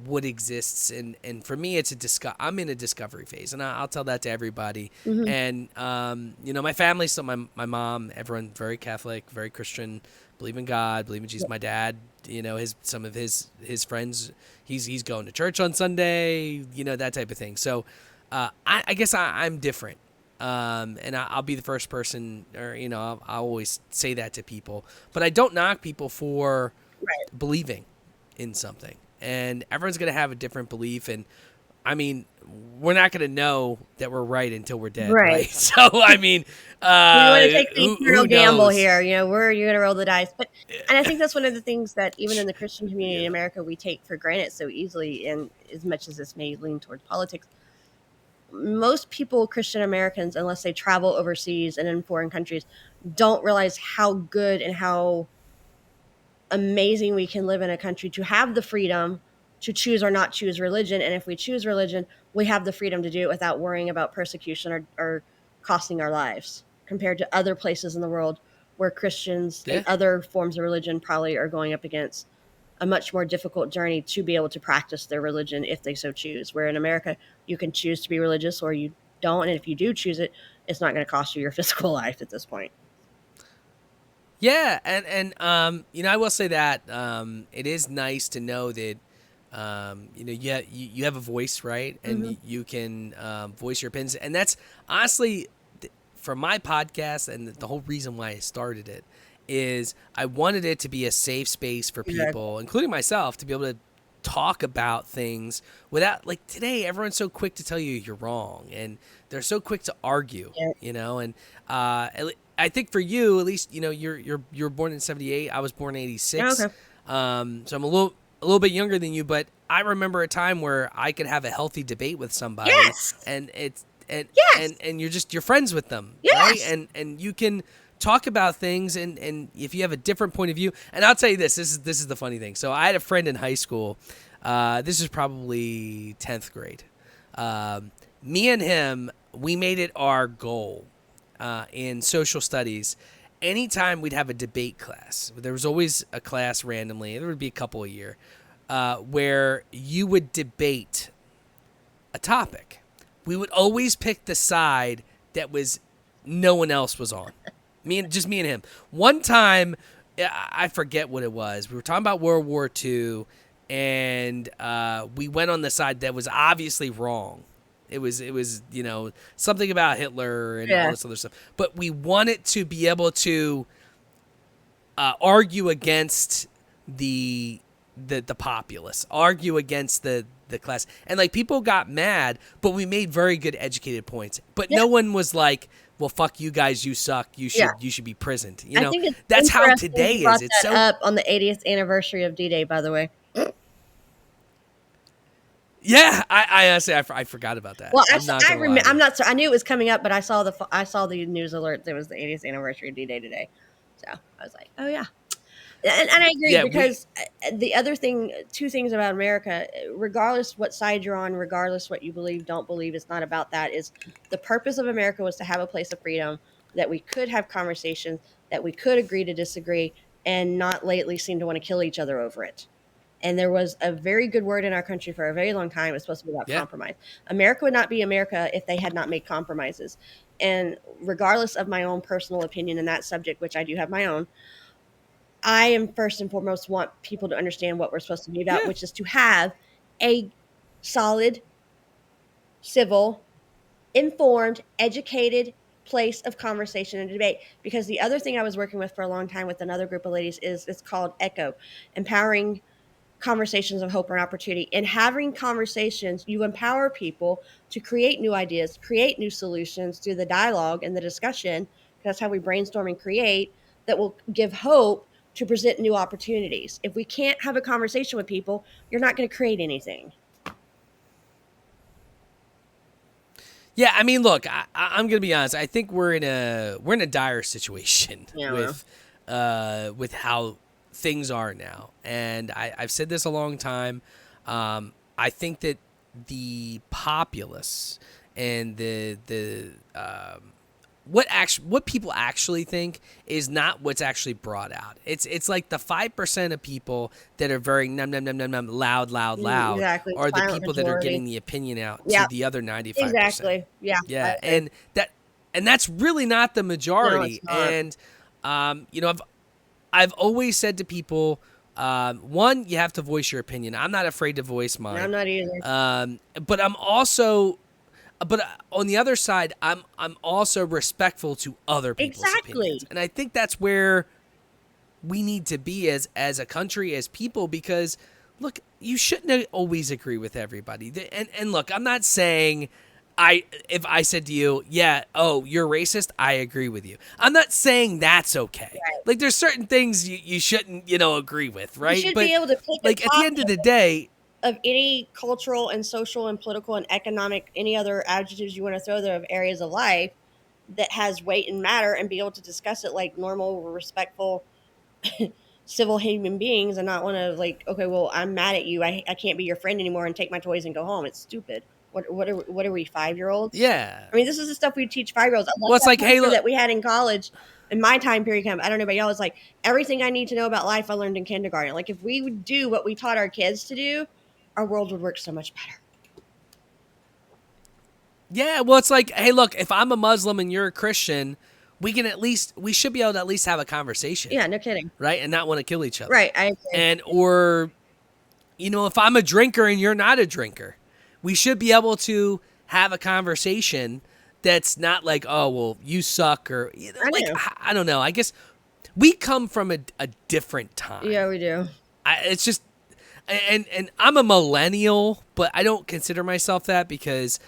S2: what exists, and for me it's I'm in a discovery phase, and I'll tell that to everybody.
S3: Mm-hmm.
S2: And my family, so my mom, everyone very Catholic, very Christian, believe in God, believe in Jesus. My dad, some of his friends, he's going to church on Sunday, that type of thing. So I guess I'm different. And I'll be the first person, or I'll always say that to people, but I don't knock people for
S3: Right.
S2: believing in something, and everyone's going to have a different belief. And I mean, we're not going to know that we're right until we're dead, right? So I mean,
S3: We want to take the eternal
S2: who
S3: gamble
S2: knows?
S3: here. Where are you going to roll the dice? And I think that's one of the things that even in the Christian community in America we take for granted so easily. And as much as this may lean towards politics, most people, Christian Americans, unless they travel overseas and in foreign countries, don't realize how good and how amazing we can live in a country to have the freedom to choose or not choose religion. And if we choose religion, we have the freedom to do it without worrying about persecution or costing our lives, compared to other places in the world where Christians and
S2: Yeah.
S3: other forms of religion probably are going up against a much more difficult journey to be able to practice their religion if they so choose. Where in America, you can choose to be religious or you don't. And if you do choose it, it's not going to cost you your physical life at this point.
S2: Yeah, and I will say that it is nice to know that you have a voice, right, and
S3: Mm-hmm.
S2: you can voice your opinions, and that's honestly for my podcast, and the whole reason why I started it is I wanted it to be a safe space for people, including myself, to be able to talk about things without, like, today everyone's so quick to tell you you're wrong, and they're so quick to argue,
S3: Yeah.
S2: and I think for you at least, you're born in 78. I was born in 86.
S3: Okay.
S2: So I'm a little bit younger than you, but I remember a time where I could have a healthy debate with somebody,
S3: Yes.
S2: and it's
S3: Yes.
S2: and you're friends with them, right?
S3: Yes.
S2: And you can talk about things, and if you have a different point of view. And I'll tell you this is the funny thing. So I had a friend in high school. This is probably 10th grade. Me and him, we made it our goal in social studies. Anytime we'd have a debate class, there was always a class randomly. There would be a couple a year where you would debate a topic. We would always pick the side that was no one else was on. Me and him. One time, I forget what it was. We were talking about World War II, and we went on the side that was obviously wrong. It was something about Hitler and all this other stuff. But we wanted to be able to argue against the populace, argue against the class, and like people got mad, but we made very good educated points. But no one was like, "Well, fuck you guys, you suck. You should be prisoned."
S3: I think it's
S2: that's how
S3: interesting
S2: today
S3: you brought
S2: is. It's
S3: that
S2: so
S3: up on the 80th anniversary of D-Day, by the way.
S2: yeah. I honestly I forgot about that.
S3: Well,
S2: I remember.
S3: I'm not. I knew it was coming up, but I saw the news alert that it was the 80th anniversary of D-Day today. So I was like, oh yeah. And I agree, because the other thing, two things about America, regardless what side you're on, regardless what you believe, don't believe, it's not about that. Is the purpose of America was to have a place of freedom, that we could have conversations, that we could agree to disagree, and not lately seem to want to kill each other over it. And there was a very good word in our country for a very long time. It's supposed to be about compromise. America would not be America if they had not made compromises. And regardless of my own personal opinion in that subject, which I do have my own, I am first and foremost want people to understand what we're supposed to be about, which is to have a solid, civil, informed, educated place of conversation and debate. Because the other thing I was working with for a long time with another group of ladies is it's called ECHO, Empowering Conversations of Hope and Opportunity. In having conversations, you empower people to create new ideas, create new solutions through the dialogue and the discussion. That's how we brainstorm and create, that will give hope to present new opportunities. If we can't have a conversation with people, you're not going to create anything.
S2: Yeah, I mean, look, I'm gonna be honest. I think we're in a dire situation with how things are now, and I've said this a long time. I think that the populace and the what people actually think is not what's actually brought out. It's like the 5% of people that are very loud,
S3: Exactly. It's
S2: are the
S3: silent
S2: people that are
S3: majority.
S2: getting the opinion out to
S3: Yeah.
S2: the other 95%.
S3: Exactly. Yeah.
S2: Yeah,
S3: I agree.
S2: and that's really not the
S3: No,
S2: majority.
S3: it's not.
S2: And I've always said to people, one, you have to voice your opinion. I'm not afraid to voice
S3: No,
S2: mine.
S3: I'm not either.
S2: But I'm also, but on the other side, I'm also respectful to other people's
S3: Exactly.
S2: opinions, and I think that's where we need to be as a country, as people, because look, you shouldn't always agree with everybody. And look, I'm not saying if I said to you, yeah, oh, you're racist, I agree with you. I'm not saying that's okay.
S3: Right.
S2: Like, there's certain things you shouldn't, agree with, right?
S3: You should
S2: But
S3: be able to pick a
S2: like at the end of
S3: topic
S2: the day,
S3: of any cultural and social and political and economic, any other adjectives you want to throw there of areas of life that has weight and matter, and be able to discuss it like normal, respectful, civil human beings, and not want to like, okay, well, I'm mad at you. I can't be your friend anymore and take my toys and go home. It's stupid. What are we, 5-year-olds?
S2: yeah.
S3: I mean, this is the stuff we teach 5-year-olds. I love
S2: Well, it's
S3: that
S2: like, hey,
S3: teacher
S2: look,
S3: that we had in college. In my time period, I don't know about y'all. It's like everything I need to know about life I learned in kindergarten. Like if we would do what we taught our kids to do, our world would work so much better.
S2: yeah, well, it's like, hey, look, if I'm a Muslim and you're a Christian, we should be able to at least have a conversation.
S3: Yeah, no kidding.
S2: Right? And not want to kill each other.
S3: Right, I agree.
S2: And, or, if I'm a drinker and you're not a drinker, we should be able to have a conversation that's not like, oh, well, you suck, or, I don't know. I guess we come from a different time.
S3: Yeah, we do.
S2: It's just, and I'm a millennial, but I don't consider myself that because,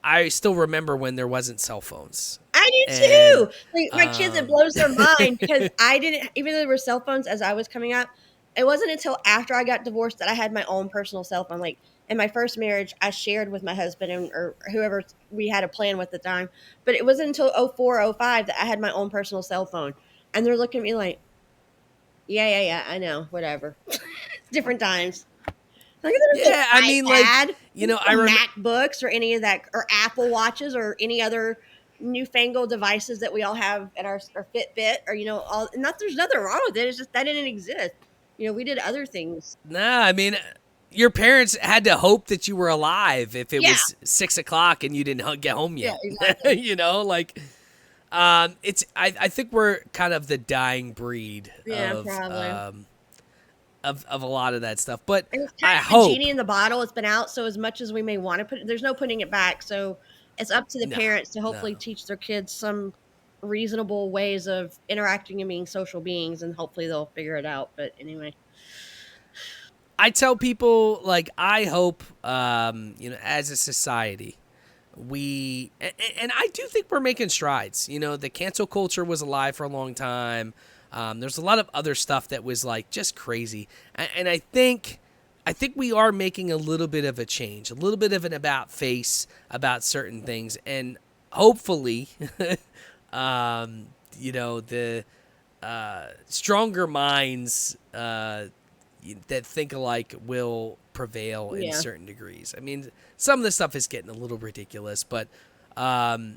S2: I still remember when there wasn't cell phones.
S3: I do too. Like my kids, it blows their mind because I didn't, even though there were cell phones as I was coming up, it wasn't until after I got divorced that I had my own personal cell phone. Like in my first marriage, I shared with my husband or whoever we had a plan with at the time. But it wasn't until 04, 05 that I had my own personal cell phone. And they're looking at me like, yeah, I know, whatever. Different times. Like,
S2: yeah, I mean, like, I remember
S3: MacBooks or any of that, or Apple Watches or any other newfangled devices that we all have at our Fitbit, or all. Not there's nothing wrong with it. It's just that didn't exist. We did other things.
S2: Nah, I mean, your parents had to hope that you were alive if it was 6 o'clock and you didn't get home yet.
S3: Yeah, exactly.
S2: I think we're kind of the dying breed.
S3: Yeah, probably.
S2: Of a lot of that stuff, but
S3: and it's
S2: I
S3: kind of
S2: hope
S3: the genie in the bottle. It's been out, so as much as we may want to put it, there's no putting it back. So it's up to the parents to hopefully teach their kids some reasonable ways of interacting and being social beings, and hopefully they'll figure it out. But anyway,
S2: I tell people, like, I hope, as a society, and I do think we're making strides. The cancel culture was alive for a long time. There's a lot of other stuff that was like just crazy. And I think we are making a little bit of a change, a little bit of an about face about certain things. And hopefully, the stronger minds that think alike will prevail in certain degrees. I mean, some of the stuff is getting a little ridiculous, but I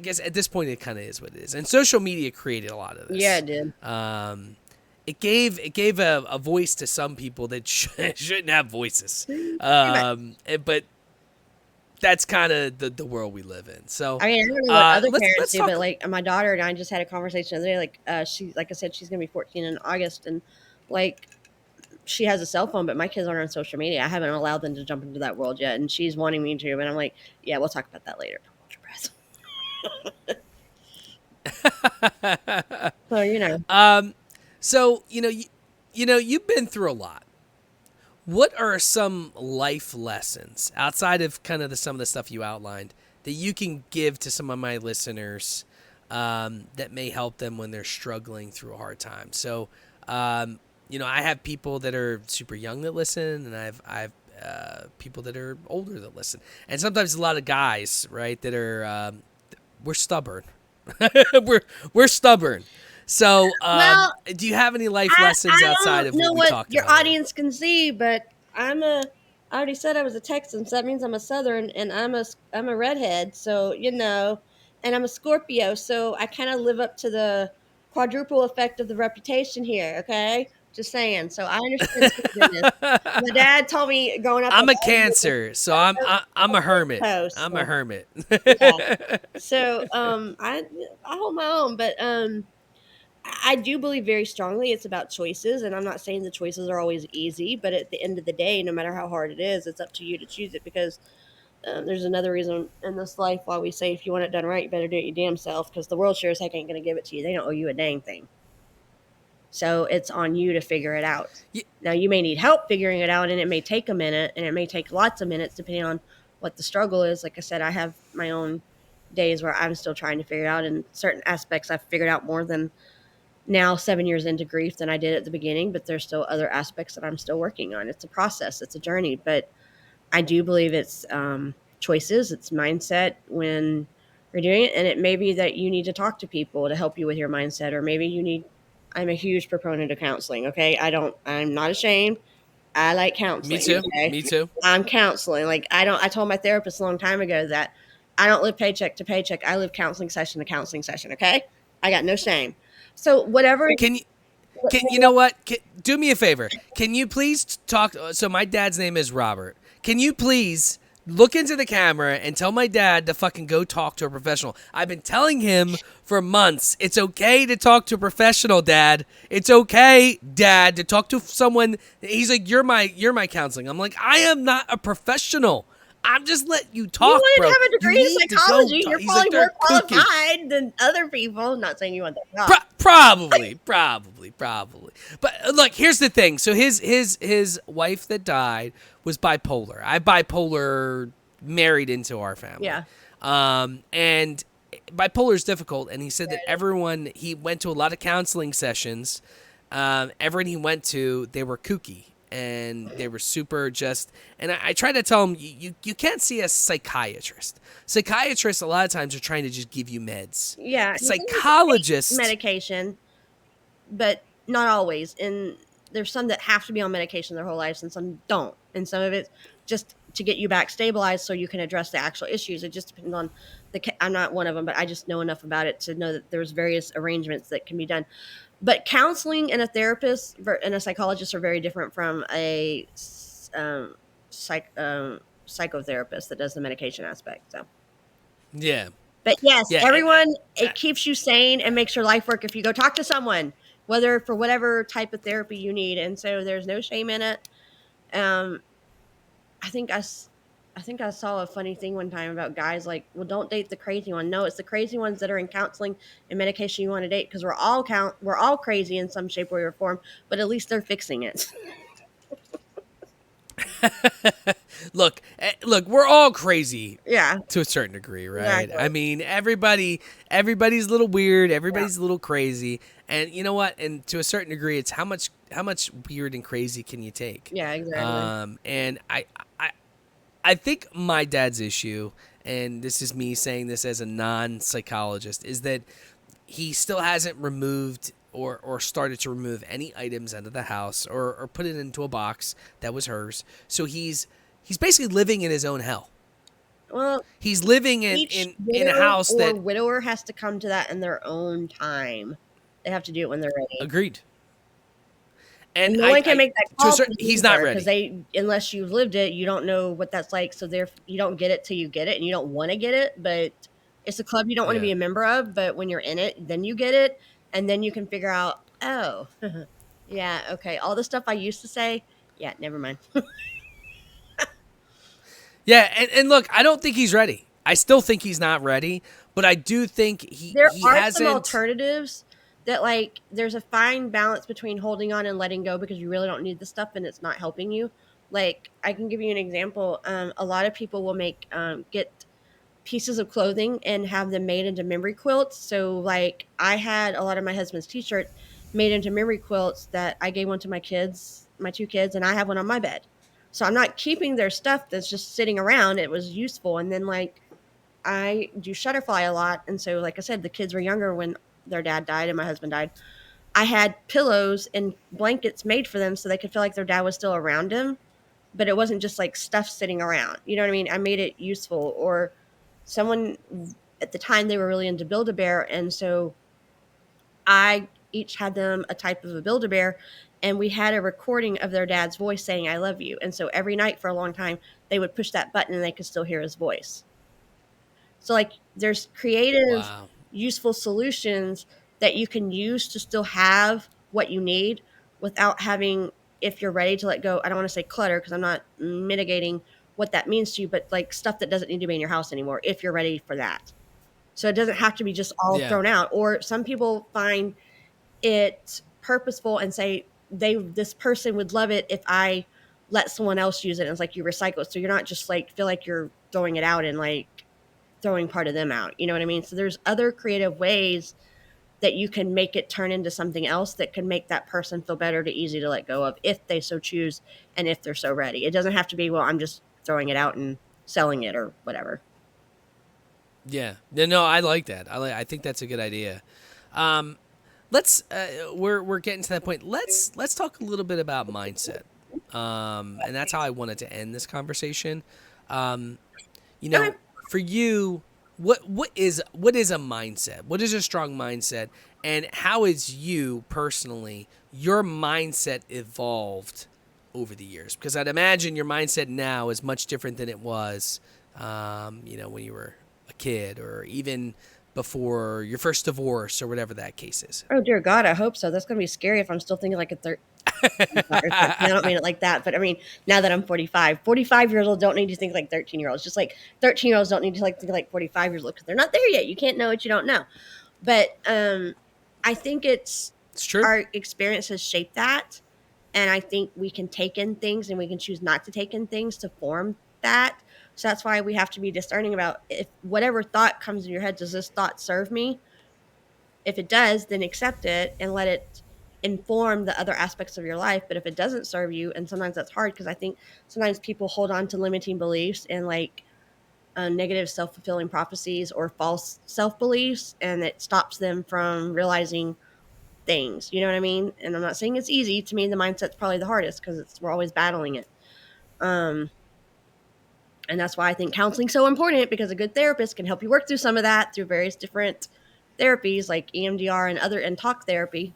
S2: guess at this point it kind of is what it is. And social media created a lot of this.
S3: Yeah, it did.
S2: It gave a voice to some people that shouldn't have voices. But that's kind of the world we live in. So
S3: I mean, I don't know what other parents do, but like my daughter and I just had a conversation the other day. Like like I said, she's gonna be 14 in August, and like she has a cell phone, but my kids aren't on social media. I haven't allowed them to jump into that world yet, and she's wanting me to. And I'm like, yeah, we'll talk about that later.
S2: So you've been through a lot. What are some life lessons outside of kind of some of the stuff you outlined that you can give to some of my listeners that may help them when they're struggling through a hard time? So, I have people that are super young that listen, and I have people that are older that listen, and sometimes a lot of guys, right, that are we're stubborn. we're stubborn. So, do you have any life lessons outside of what we talked about?
S3: Your audience can see, but I'm a I already said I was a Texan, so that means I'm a Southern, and I'm a redhead. So and I'm a Scorpio, so I kind of live up to the quadruple effect of the reputation here. Okay, just saying. So I understand stubbornness. My dad told me growing up,
S2: I'm
S3: like,
S2: a
S3: oh, you're
S2: Cancer, so I'm a hermit.
S3: toast.
S2: I'm a hermit.
S3: Yeah. So I hold my own, but I do believe very strongly it's about choices, and I'm not saying the choices are always easy, but at the end of the day, no matter how hard it is, it's up to you to choose it. Because there's another reason in this life why we say if you want it done right, you better do it your damn self. Because the world sure as heck ain't going to give it to you. They don't owe you a dang thing. So it's on you to figure it out.
S2: Y-
S3: Now you may need help figuring it out, and it may take a minute, and it may take lots of minutes depending on what the struggle is. Like I said, I have my own days where I'm still trying to figure it out, and certain aspects I've figured out more than now 7 years into grief than I did at the beginning, but there's still other aspects that I'm still working on. It's a process, it's a journey, but I do believe it's choices, it's mindset when you're doing it. And it may be that you need to talk to people to help you with your mindset, or maybe you need, I'm a huge proponent of counseling. Okay. I'm not ashamed. I like
S2: Me
S3: counseling.
S2: too.
S3: Okay.
S2: Me too.
S3: I'm counseling. Like, I told my therapist a long time ago that I don't live paycheck to paycheck. I live counseling session to counseling session. Okay. I got no shame. So whatever,
S2: Can you? You know what? Do me a favor. Can you please talk? So my dad's name is Robert. Can you please look into the camera and tell my dad to fucking go talk to a professional? I've been telling him for months. It's okay to talk to a professional, Dad. It's okay, Dad, to talk to someone. He's like, you're my counseling. I'm like, I am not a professional. I'm just letting you
S3: you
S2: talk,
S3: wouldn't
S2: bro.
S3: have a
S2: You
S3: degree in
S2: need to go
S3: psychology.
S2: talk.
S3: You're
S2: He's like,
S3: probably more
S2: they're kooky.
S3: qualified than other people. I'm not saying you want that job.
S2: Probably. But look, here's the thing. So his wife that died was bipolar. I bipolar married into our family.
S3: Yeah.
S2: And bipolar is difficult. And he said that he went to a lot of counseling sessions. Everyone he went to, they were kooky. And they were super just, and I try to tell him, you can't see a psychiatrist. Psychiatrists, a lot of times, are trying to just give you meds.
S3: Yeah. You can
S2: Psychologists,
S3: take medication, but not always. And there's some that have to be on medication their whole lives, and some don't. And some of it's just to get you back stabilized so you can address the actual issues. It just depends on I'm not one of them, but I just know enough about it to know that there's various arrangements that can be done. But counseling and a therapist and a psychologist are very different from a psychotherapist that does the medication aspect. So,
S2: yeah.
S3: but yes,
S2: Yeah,
S3: everyone, it keeps you sane and makes your life work if you go talk to someone, whether for whatever type of therapy you need. And so there's no shame in it. Um, I think I think I saw a funny thing one time about guys like, well, don't date the crazy one. No, it's the crazy ones that are in counseling and medication you want to date, because we're all crazy in some shape, way, or form, but at least they're fixing it.
S2: look, we're all crazy
S3: Yeah,
S2: to a certain degree, right?
S3: exactly.
S2: I mean, everybody's a little weird, everybody's a little crazy, and you know what? And to a certain degree, it's how much weird and crazy can you take?
S3: Yeah, exactly.
S2: And I think my dad's issue, and this is me saying this as a non-psychologist, is that he still hasn't removed or started to remove any items out of the house or put it into a box that was hers. So he's basically living in his own hell.
S3: Well,
S2: He's living in a house
S3: or
S2: that
S3: widower has to come to that in their own time. They have to do it when they're ready.
S2: agreed. And
S3: No one can make that call.
S2: He's not ready.
S3: Because unless you've lived it, you don't know what that's like. So you don't get it till you get it, and you don't want to get it. But it's a club you don't want to be a member of. But when you're in it, then you get it, and then you can figure out, oh, yeah, okay, all the stuff I used to say, yeah, never mind.
S2: Yeah, and look, I don't think he's ready. I still think he's not ready, but I do think
S3: There
S2: he
S3: are
S2: hasn't.
S3: some alternatives that, like, there's a fine balance between holding on and letting go because you really don't need the stuff and it's not helping you. Like, I can give you an example. A lot of people will get pieces of clothing and have them made into memory quilts. So, like, I had a lot of my husband's t-shirts made into memory quilts that I gave one to my two kids, and I have one on my bed. So I'm not keeping their stuff that's just sitting around. It was useful. And then, like, I do Shutterfly a lot. And so, like I said, the kids were younger when their dad died and my husband died. I had pillows and blankets made for them so they could feel like their dad was still around them. but it wasn't just like stuff sitting around. You know what I mean? I made it useful. Or someone at the time, they were really into Build-A-Bear, and so I each had them a type of a Build-A-Bear, and we had a recording of their dad's voice saying "I love you." And so every night for a long time, they would push that button and they could still hear his voice. So like there's creative,
S2: Wow.
S3: useful solutions that you can use to still have what you need without having, if you're ready to let go, I don't want to say clutter because I'm not mitigating what that means to you, but like stuff that doesn't need to be in your house anymore if you're ready for that. So it doesn't have to be just all
S2: Yeah.
S3: thrown out. Or some people find it purposeful and say this person would love it if I let someone else use it. And it's like you recycle it. So you're not just like feel like you're throwing it out and like throwing part of them out. You know what I mean? So there's other creative ways that you can make it turn into something else that can make that person feel better, to easy to let go of if they so choose and if they're so ready. It doesn't have to be, well, I'm just throwing it out and selling it or whatever.
S2: Yeah. No, I like that. I think that's a good idea. Um, let's we're getting to that point. Let's talk a little bit about mindset. And that's how I wanted to end this conversation. Um, you
S3: Okay.
S2: know, for you, what is a mindset? What is a strong mindset? And how is you personally, your mindset evolved over the years? Because I'd imagine your mindset now is much different than it was, when you were a kid or even before your first divorce or whatever that case is.
S3: Oh dear God, I hope so. That's gonna be scary if I'm still thinking like a or 13. I don't mean it like that, but I mean, now that I'm 45, 45-year-olds don't need to think like 13-year-olds. Just like 13-year-olds don't need to like think like 45-year-olds because they're not there yet. You can't know what you don't know. But I think it's
S2: It's true.
S3: our experiences shape that, and I think we can take in things and we can choose not to take in things to form that. So that's why we have to be discerning about, if whatever thought comes in your head, does this thought serve me? If it does, then accept it and let it inform the other aspects of your life. But if it doesn't serve you, and sometimes that's hard because I think sometimes people hold on to limiting beliefs and like negative self fulfilling prophecies or false self beliefs, and it stops them from realizing things. You know what I mean? And I'm not saying it's easy. To me, the mindset's probably the hardest because we're always battling it. Um, and that's why I think counseling's so important, because a good therapist can help you work through some of that through various different therapies like EMDR and other and talk therapy.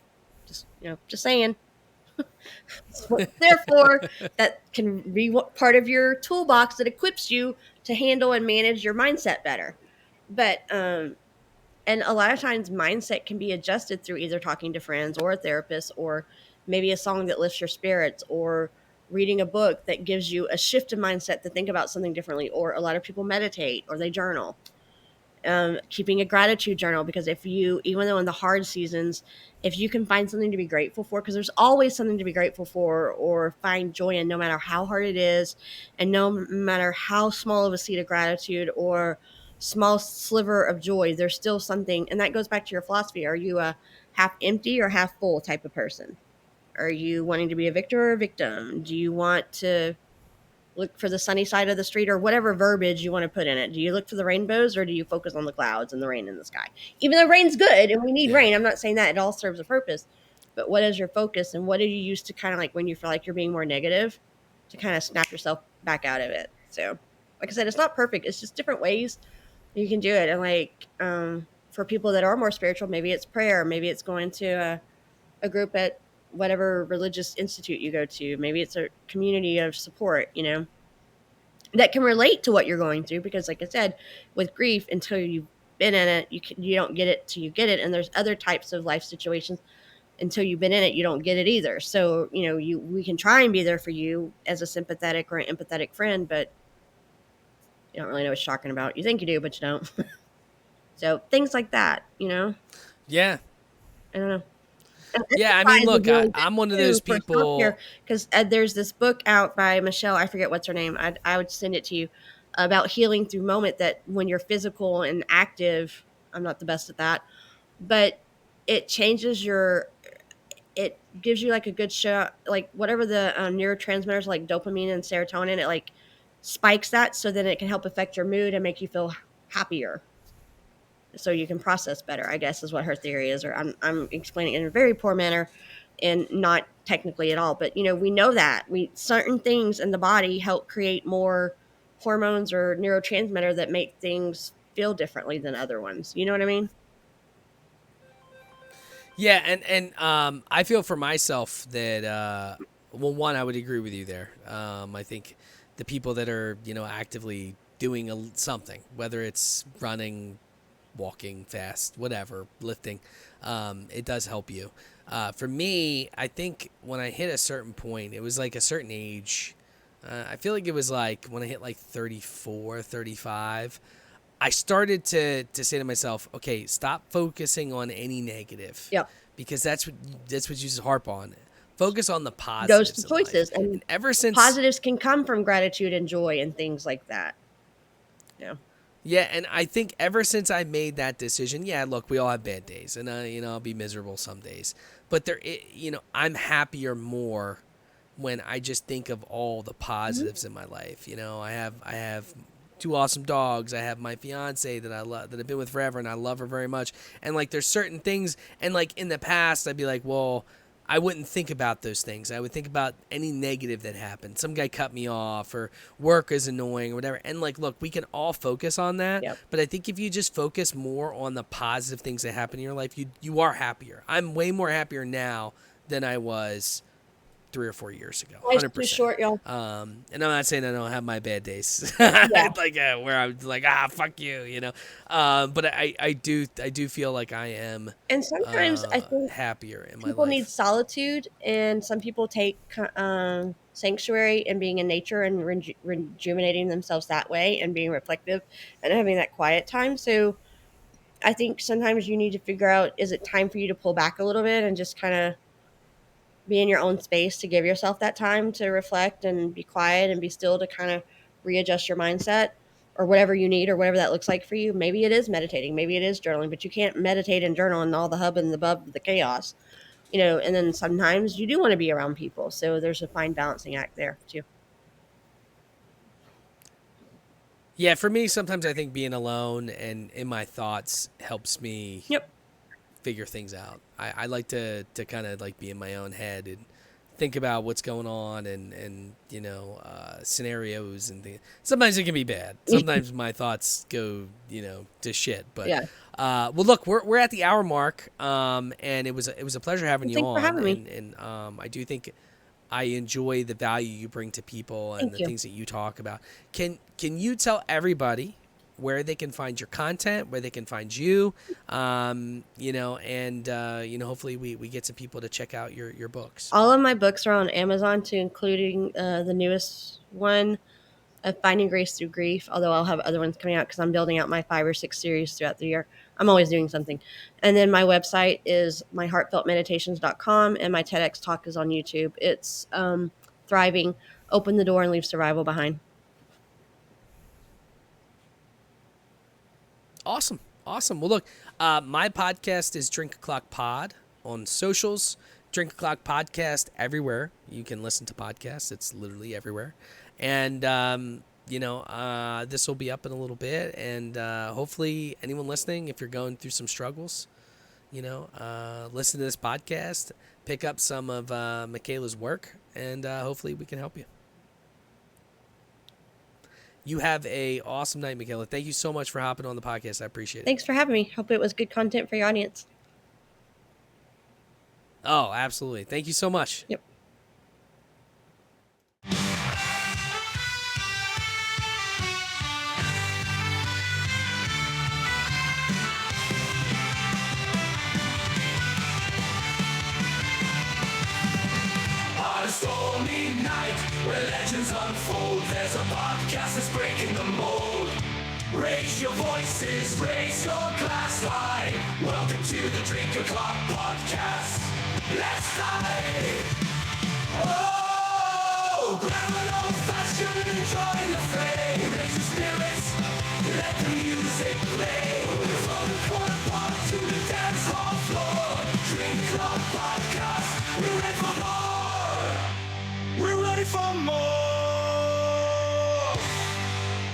S3: Just saying. That's what it's there for. That can be part of your toolbox that equips you to handle and manage your mindset better. But and a lot of times mindset can be adjusted through either talking to friends or a therapist, or maybe a song that lifts your spirits, or reading a book that gives you a shift in mindset to think about something differently. Or a lot of people meditate or they journal. Keeping a gratitude journal, because if you, even though in the hard seasons, if you can find something to be grateful for, because there's always something to be grateful for, or find joy in, no matter how hard it is, and no matter how small of a seed of gratitude or small sliver of joy, there's still something. And that goes back to your philosophy. Are you a half empty or half full type of person? Are you wanting to be a victor or a victim? Do you want to look for the sunny side of the street, or whatever verbiage you want to put in it? Do you look for the rainbows, or do you focus on the clouds and the rain in the sky? Even though rain's good and we need
S2: Yeah.
S3: rain, I'm not saying that, it all serves a purpose. But what is your focus, and what do you use to kind of like when you feel like you're being more negative, to kind of snap yourself back out of it? So, like I said, it's not perfect. It's just different ways you can do it. And like for people that are more spiritual, maybe it's prayer, maybe it's going to a group at whatever religious institute you go to, maybe it's a community of support, that can relate to what you're going through. Because like I said, with grief, until you've been in it, you don't get it till you get it. And there's other types of life situations, until you've been in it, you don't get it either. So we can try and be there for you as a sympathetic or an empathetic friend, but you don't really know what you're talking about. You think you do, but you don't. So things like that,
S2: Yeah.
S3: I don't know. And
S2: Yeah. I mean,
S3: exercise is
S2: look,
S3: really good
S2: I'm one of
S3: too
S2: those
S3: for self
S2: people.
S3: care, because there's this book out by Michelle. I forget what's her name. I would send it to you, about healing through moment. That when you're physical and active, I'm not the best at that, but it changes your. It gives you like a good show, like whatever the neurotransmitters like dopamine and serotonin. It like spikes that, so then it can help affect your mood and make you feel happier. so you can process better, I guess is what her theory is, or I'm explaining it in a very poor manner and not technically at all. But we know that certain things in the body help create more hormones or neurotransmitter that make things feel differently than other ones. You know what I mean?
S2: Yeah, and I feel for myself that well, one, I would agree with you there. I think the people that are actively doing something, whether it's running, walking fast, whatever, lifting, it does help you. For me, I think when I hit a certain point, it was like a certain age. I feel like it was like when I hit like 34, 35. I started to say to myself, okay, stop focusing on any negative,
S3: Yep.
S2: because that's what you just harp on. Focus on the
S3: Those
S2: positives in life.
S3: choices, and
S2: And ever since,
S3: positives can come from gratitude and joy and things like that. Yeah.
S2: yeah, and I think ever since I made that decision, yeah, look, we all have bad days, and I'll be miserable some days, but I'm happier more when I just think of all the positives in my life. I have two awesome dogs. I have my fiance that I love, that I've been with forever, and I love her very much. And like, there's certain things, and like in the past, I'd be like, well, I wouldn't think about those things. I would think about any negative that happened. Some guy cut me off, or work is annoying, or whatever. And like, look, we can all focus on that.
S3: Yep.
S2: But I think if you just focus more on the positive things that happen in your life, you are happier. I'm way more happier now than I was 3 or 4 years ago.
S3: Life's
S2: 100%.
S3: too short, y'all.
S2: And I'm not saying I don't have my bad days,
S3: Yeah.
S2: like where I'm like, fuck you, But I do feel like I am.
S3: And sometimes I think
S2: happier in my
S3: people
S2: life.
S3: need solitude, and some people take sanctuary in being in nature and rejuvenating themselves that way, and being reflective and having that quiet time. So I think sometimes you need to figure out, is it time for you to pull back a little bit and just kind of be in your own space, to give yourself that time to reflect and be quiet and be still, to kind of readjust your mindset, or whatever you need, or whatever that looks like for you. Maybe it is meditating, maybe it is journaling, but you can't meditate and journal in all the hub and the bub of the chaos, and then sometimes you do want to be around people. So there's a fine balancing act there too.
S2: Yeah, for me, sometimes I think being alone and in my thoughts helps me
S3: Yep.
S2: figure things out. I like to kind of like be in my own head and think about what's going on, and scenarios and things. Sometimes it can be bad. Sometimes my thoughts go to shit. But
S3: Yeah.
S2: well, look, we're at the hour mark, and it was a pleasure having you
S3: Thanks
S2: on.
S3: for having me.
S2: And I do think I enjoy the value you bring to people and
S3: Thank
S2: the
S3: you.
S2: things that you talk about. Can you tell everybody where they can find your content, where they can find you, and hopefully we get some people to check out your books.
S3: All of my books are on Amazon, to including the newest one of Finding Grace Through Grief, although I'll have other ones coming out because I'm building out my 5 or 6 series throughout the year. I'm always doing something. And then my website is myheartfeltmeditations.com, and my TEDx talk is on YouTube. It's Thriving, Open the Door and Leave Survival Behind.
S2: Awesome. Well, look, my podcast is Drink O'Clock Pod on socials. Drink O'Clock Podcast everywhere. You can listen to podcasts. It's literally everywhere. And, this will be up in a little bit. And hopefully anyone listening, if you're going through some struggles, listen to this podcast, pick up some of Michaela's work, and hopefully we can help you. You have a awesome night, Michaela. Thank you so much for hopping on the podcast. I appreciate it.
S3: Thanks for having me. Hope it was good content for your audience.
S2: Oh, absolutely. Thank you so much.
S3: Yep.
S1: On a stormy night where legends unfold, there's a podcast that's breaking the mold. Raise your voices, raise your glass high. Welcome to the Drink O'Clock Podcast. Let's dive. Oh, grab an old fashioned and join the fray. Raise your spirits, let the music play. From the corner park to the dance hall floor. Drink O'Clock Podcast, we're ready for more. We're ready for more.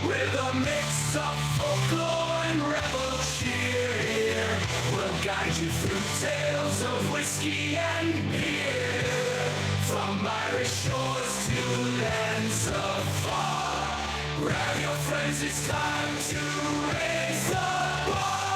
S1: with a mix of folklore and rebel cheer. We'll guide you through tales of whiskey and beer, from Irish shores to lands afar. Grab your friends, it's time to raise the bar.